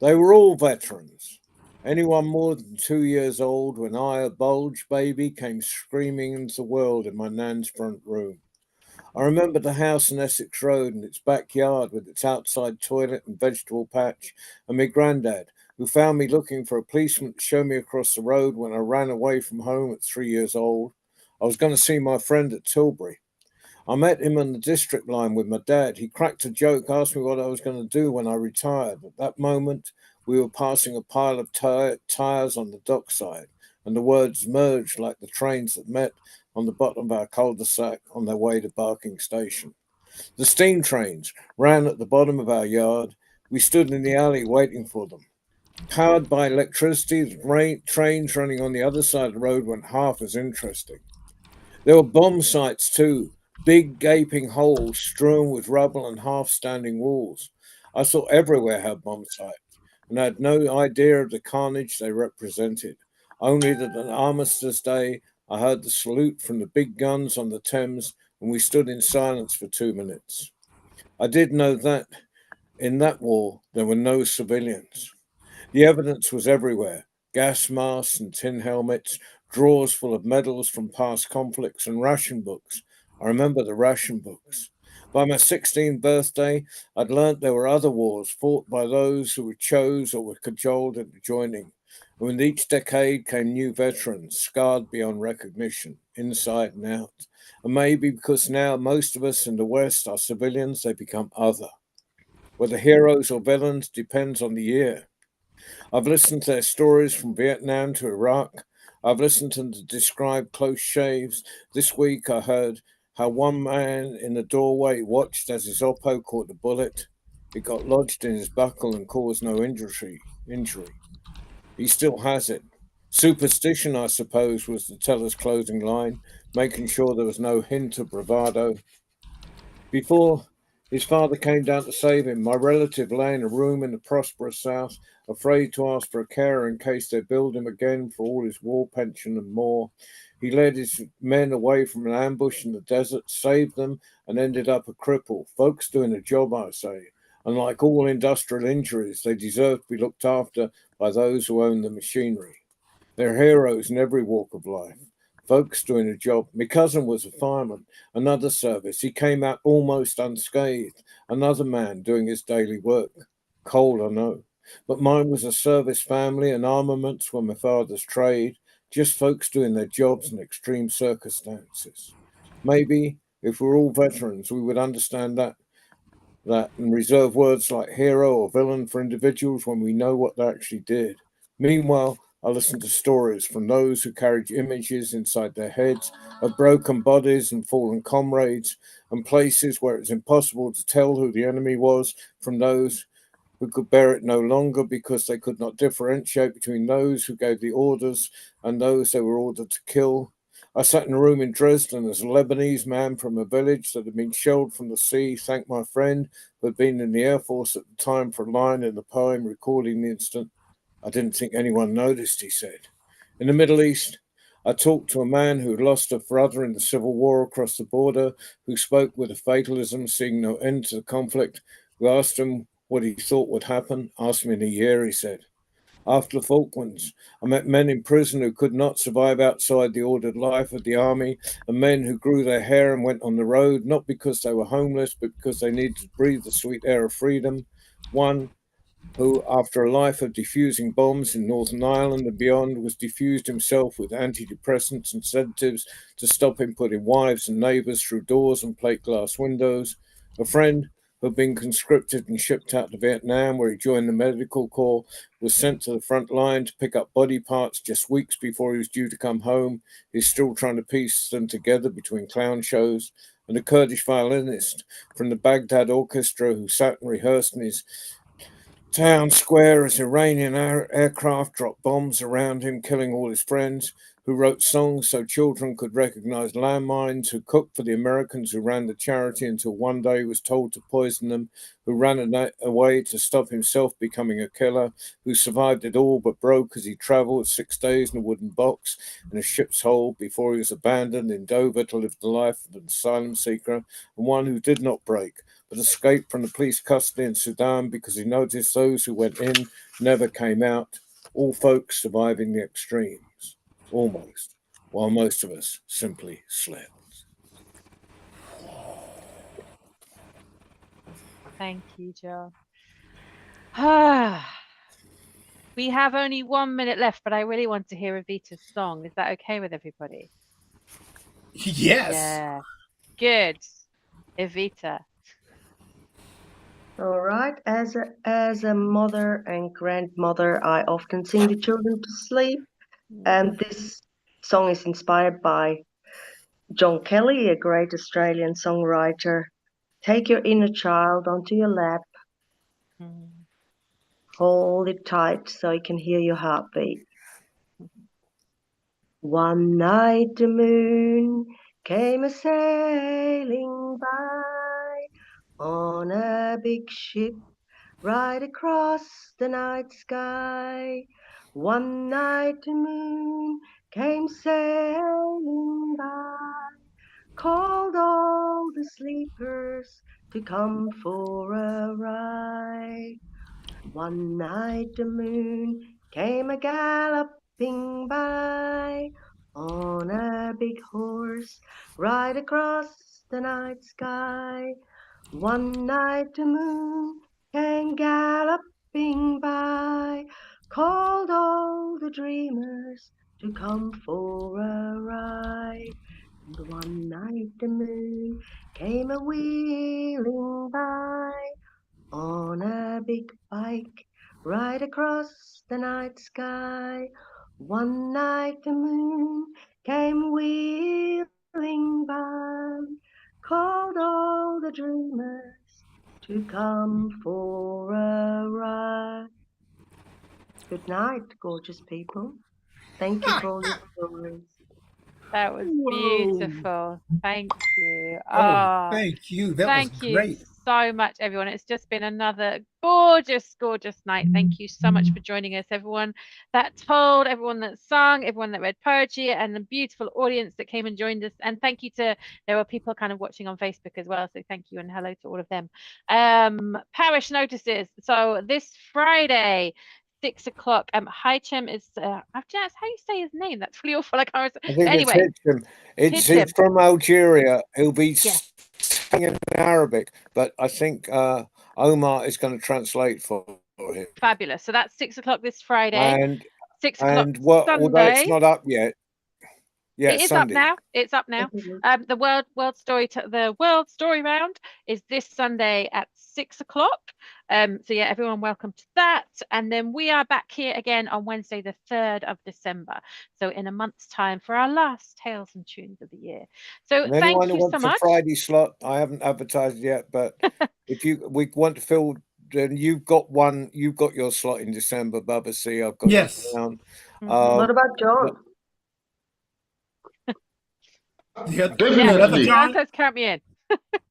They were all veterans. Anyone more than 2 years old when I, a bulge baby, came screaming into the world in my nan's front room. I remember the house on Essex Road and its backyard with its outside toilet and vegetable patch, and my granddad, who found me looking for a policeman to show me across the road when I ran away from home at 3 years old. I was going to see my friend at Tilbury. I met him on the district line with my dad. He cracked a joke, asked me what I was going to do when I retired. At that moment, we were passing a pile of tires on the dockside, and the words merged like the trains that met on the bottom of our cul-de-sac on their way to Barking Station. The steam trains ran at the bottom of our yard. We stood in the alley waiting for them. Powered by electricity, the trains running on the other side of the road weren't half as interesting. There were bomb sites too, big gaping holes strewn with rubble and half-standing walls. I saw everywhere had bomb sites, and I had no idea of the carnage they represented, only that on Armistice Day I heard the salute from the big guns on the Thames, and we stood in silence for 2 minutes. I did know that in that war there were no civilians. The evidence was everywhere: gas masks and tin helmets, drawers full of medals from past conflicts, and ration books. I remember the ration books. By my 16th birthday, I'd learnt there were other wars fought by those who were chose or were cajoled into joining. And with each decade came new veterans, scarred beyond recognition, inside and out. And maybe because now most of us in the West are civilians, they become other. Whether heroes or villains depends on the year. I've listened to their stories from Vietnam to Iraq. I've listened to them to describe close shaves. This week I heard how one man in the doorway watched as his Oppo caught the bullet. It got lodged in his buckle and caused no injury. He still has it. Superstition, I suppose, was the teller's closing line, making sure there was no hint of bravado. Before his father came down to save him, my relative lay in a room in the prosperous South, afraid to ask for a carer in case they billed him again for all his war pension and more. He led his men away from an ambush in the desert, saved them, and ended up a cripple. Folks doing a job, I say. And like all industrial injuries, they deserve to be looked after by those who own the machinery. They're heroes in every walk of life. Folks doing a job. My cousin was a fireman, another service. He came out almost unscathed. Another man doing his daily work. Cold, I know. But mine was a service family, and armaments were my father's trade. Just folks doing their jobs in extreme circumstances. Maybe if we're all veterans, we would understand that and reserve words like hero or villain for individuals when we know what they actually did. Meanwhile, I listened to stories from those who carried images inside their heads of broken bodies and fallen comrades, and places where it was impossible to tell who the enemy was from those who could bear it no longer because they could not differentiate between those who gave the orders and those they were ordered to kill. I sat in a room in Dresden as a Lebanese man from a village that had been shelled from the sea thanked my friend who had been in the Air Force at the time for a line in the poem recording the incident. I didn't think anyone noticed, he said. In the Middle East, I talked to a man who had lost a brother in the civil war across the border, who spoke with a fatalism, seeing no end to the conflict. We asked him what he thought would happen. Asked me in a year, he said. After the Falklands, I met men in prison who could not survive outside the ordered life of the army, and men who grew their hair and went on the road, not because they were homeless, but because they needed to breathe the sweet air of freedom. One who, after a life of defusing bombs in Northern Ireland and beyond, was defused himself with antidepressants and sedatives to stop him putting wives and neighbours through doors and plate glass windows. A friend who had been conscripted and shipped out to Vietnam, where he joined the medical corps, was sent to the front line to pick up body parts just weeks before he was due to come home. He's still trying to piece them together between clown shows. And a Kurdish violinist from the Baghdad Orchestra who sat and rehearsed in his town square as Iranian aircraft dropped bombs around him, killing all his friends, who wrote songs so children could recognize landmines, who cooked for the Americans who ran the charity until one day he was told to poison them, who ran away to stop himself becoming a killer, who survived it all but broke as he traveled 6 days in a wooden box in a ship's hold before he was abandoned in Dover to live the life of an asylum seeker, and one who did not break, but escaped from the police custody in Sudan because he noticed those who went in never came out, all folks surviving the extremes. Almost, while most of us simply slept. Thank you, Joe. We have only 1 minute left, but I really want to hear Evita's song. Is that okay with everybody? Yes. Yeah. Good. Evita. All right. As a mother and grandmother, I often sing the children to sleep. And this song is inspired by John Kelly, a great Australian songwriter. Take your inner child onto your lap. Hold it tight so you can hear your heartbeat. One night the moon came a-sailing by on a big ship right across the night sky. One night the moon came sailing by, called all the sleepers to come for a ride. One night the moon came a-galloping by on a big horse right across the night sky. One night the moon came galloping by, called all the dreamers to come for a ride. And one night the moon came a-wheeling by on a big bike right across the night sky. One night the moon came wheeling by, called all the dreamers to come for a ride. Good night, gorgeous people. Thank you for all your stories. That was beautiful. Thank you. Oh, thank you. That thank was you great. so much, everyone. It's just been another gorgeous, gorgeous night. Thank you so much for joining us, everyone that told, everyone that sung, everyone that read poetry, and the beautiful audience that came and joined us. And thank you to, there were people kind of watching on Facebook as well. So thank you and hello to all of them. Parish notices. So this Friday, 6 o'clock. Hichem is that's how you say his name. That's really awful. I can't. I think Anyway, it's Hichem. from Algeria. He'll be Yeah. singing in Arabic, but I think Omar is going to translate for him. Fabulous. So that's 6 o'clock this Friday. And 6 o'clock although it's Sunday. not up yet. Yeah, It is Sunday. up now. It's up now. The World Story Round is this Sunday at 6 o'clock. So yeah, everyone welcome to that. And then we are back here again on Wednesday, the 3rd of December. So in a month's time for our last Tales and Tunes of the year. So And thank anyone who you so wants much. a Friday slot, I haven't advertised yet, but we want to fill, then you've got your slot in December, Bubba C. I've got Yes. it down. What about John? Yeah, Definitely. Yeah, let's count me in.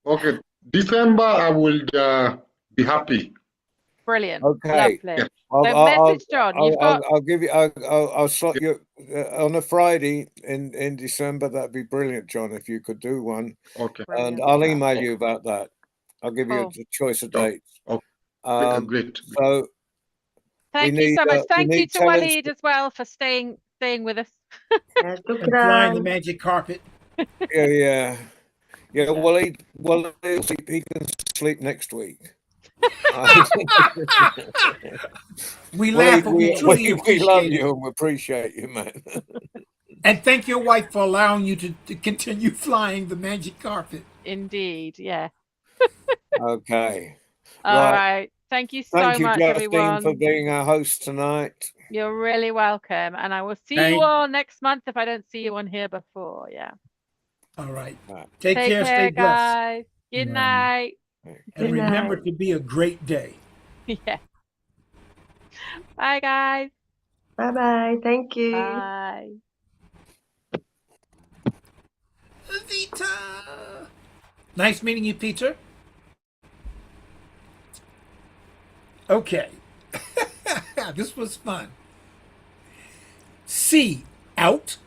Okay, December I will be happy. Brilliant. Okay. Lovely. Yeah. So message John. I'll give you. I'll slot you on a Friday in December. That'd be brilliant, John. If you could do one. Okay. And Brilliant. I'll email you about that. I'll give you Cool. the choice of Oh, dates. okay. Great. So Thank we you so need, much. Thank we you need to talents- Waleed as well for staying with us. Yes, look And flying the around. magic carpet. Yeah. Well, he can sleep next week. We laugh, but we truly we love appreciate you it. and we appreciate you, man. And thank your wife for allowing you to continue flying the magic carpet. Indeed. Yeah. Okay. All Right. right. Thank you so Thank you, much, Justine, for everyone. being our host tonight. You're really welcome. And I will see you Thank- all next month if I don't see you on here before. Yeah. All right. Right. Take care. Stay blessed. Guys. Good Right. night. And Good remember night. to be a great day. Yeah. Bye, guys. Bye-bye. Thank you. Bye. Vita. Nice meeting you, Peter. Okay. This was fun. C, out.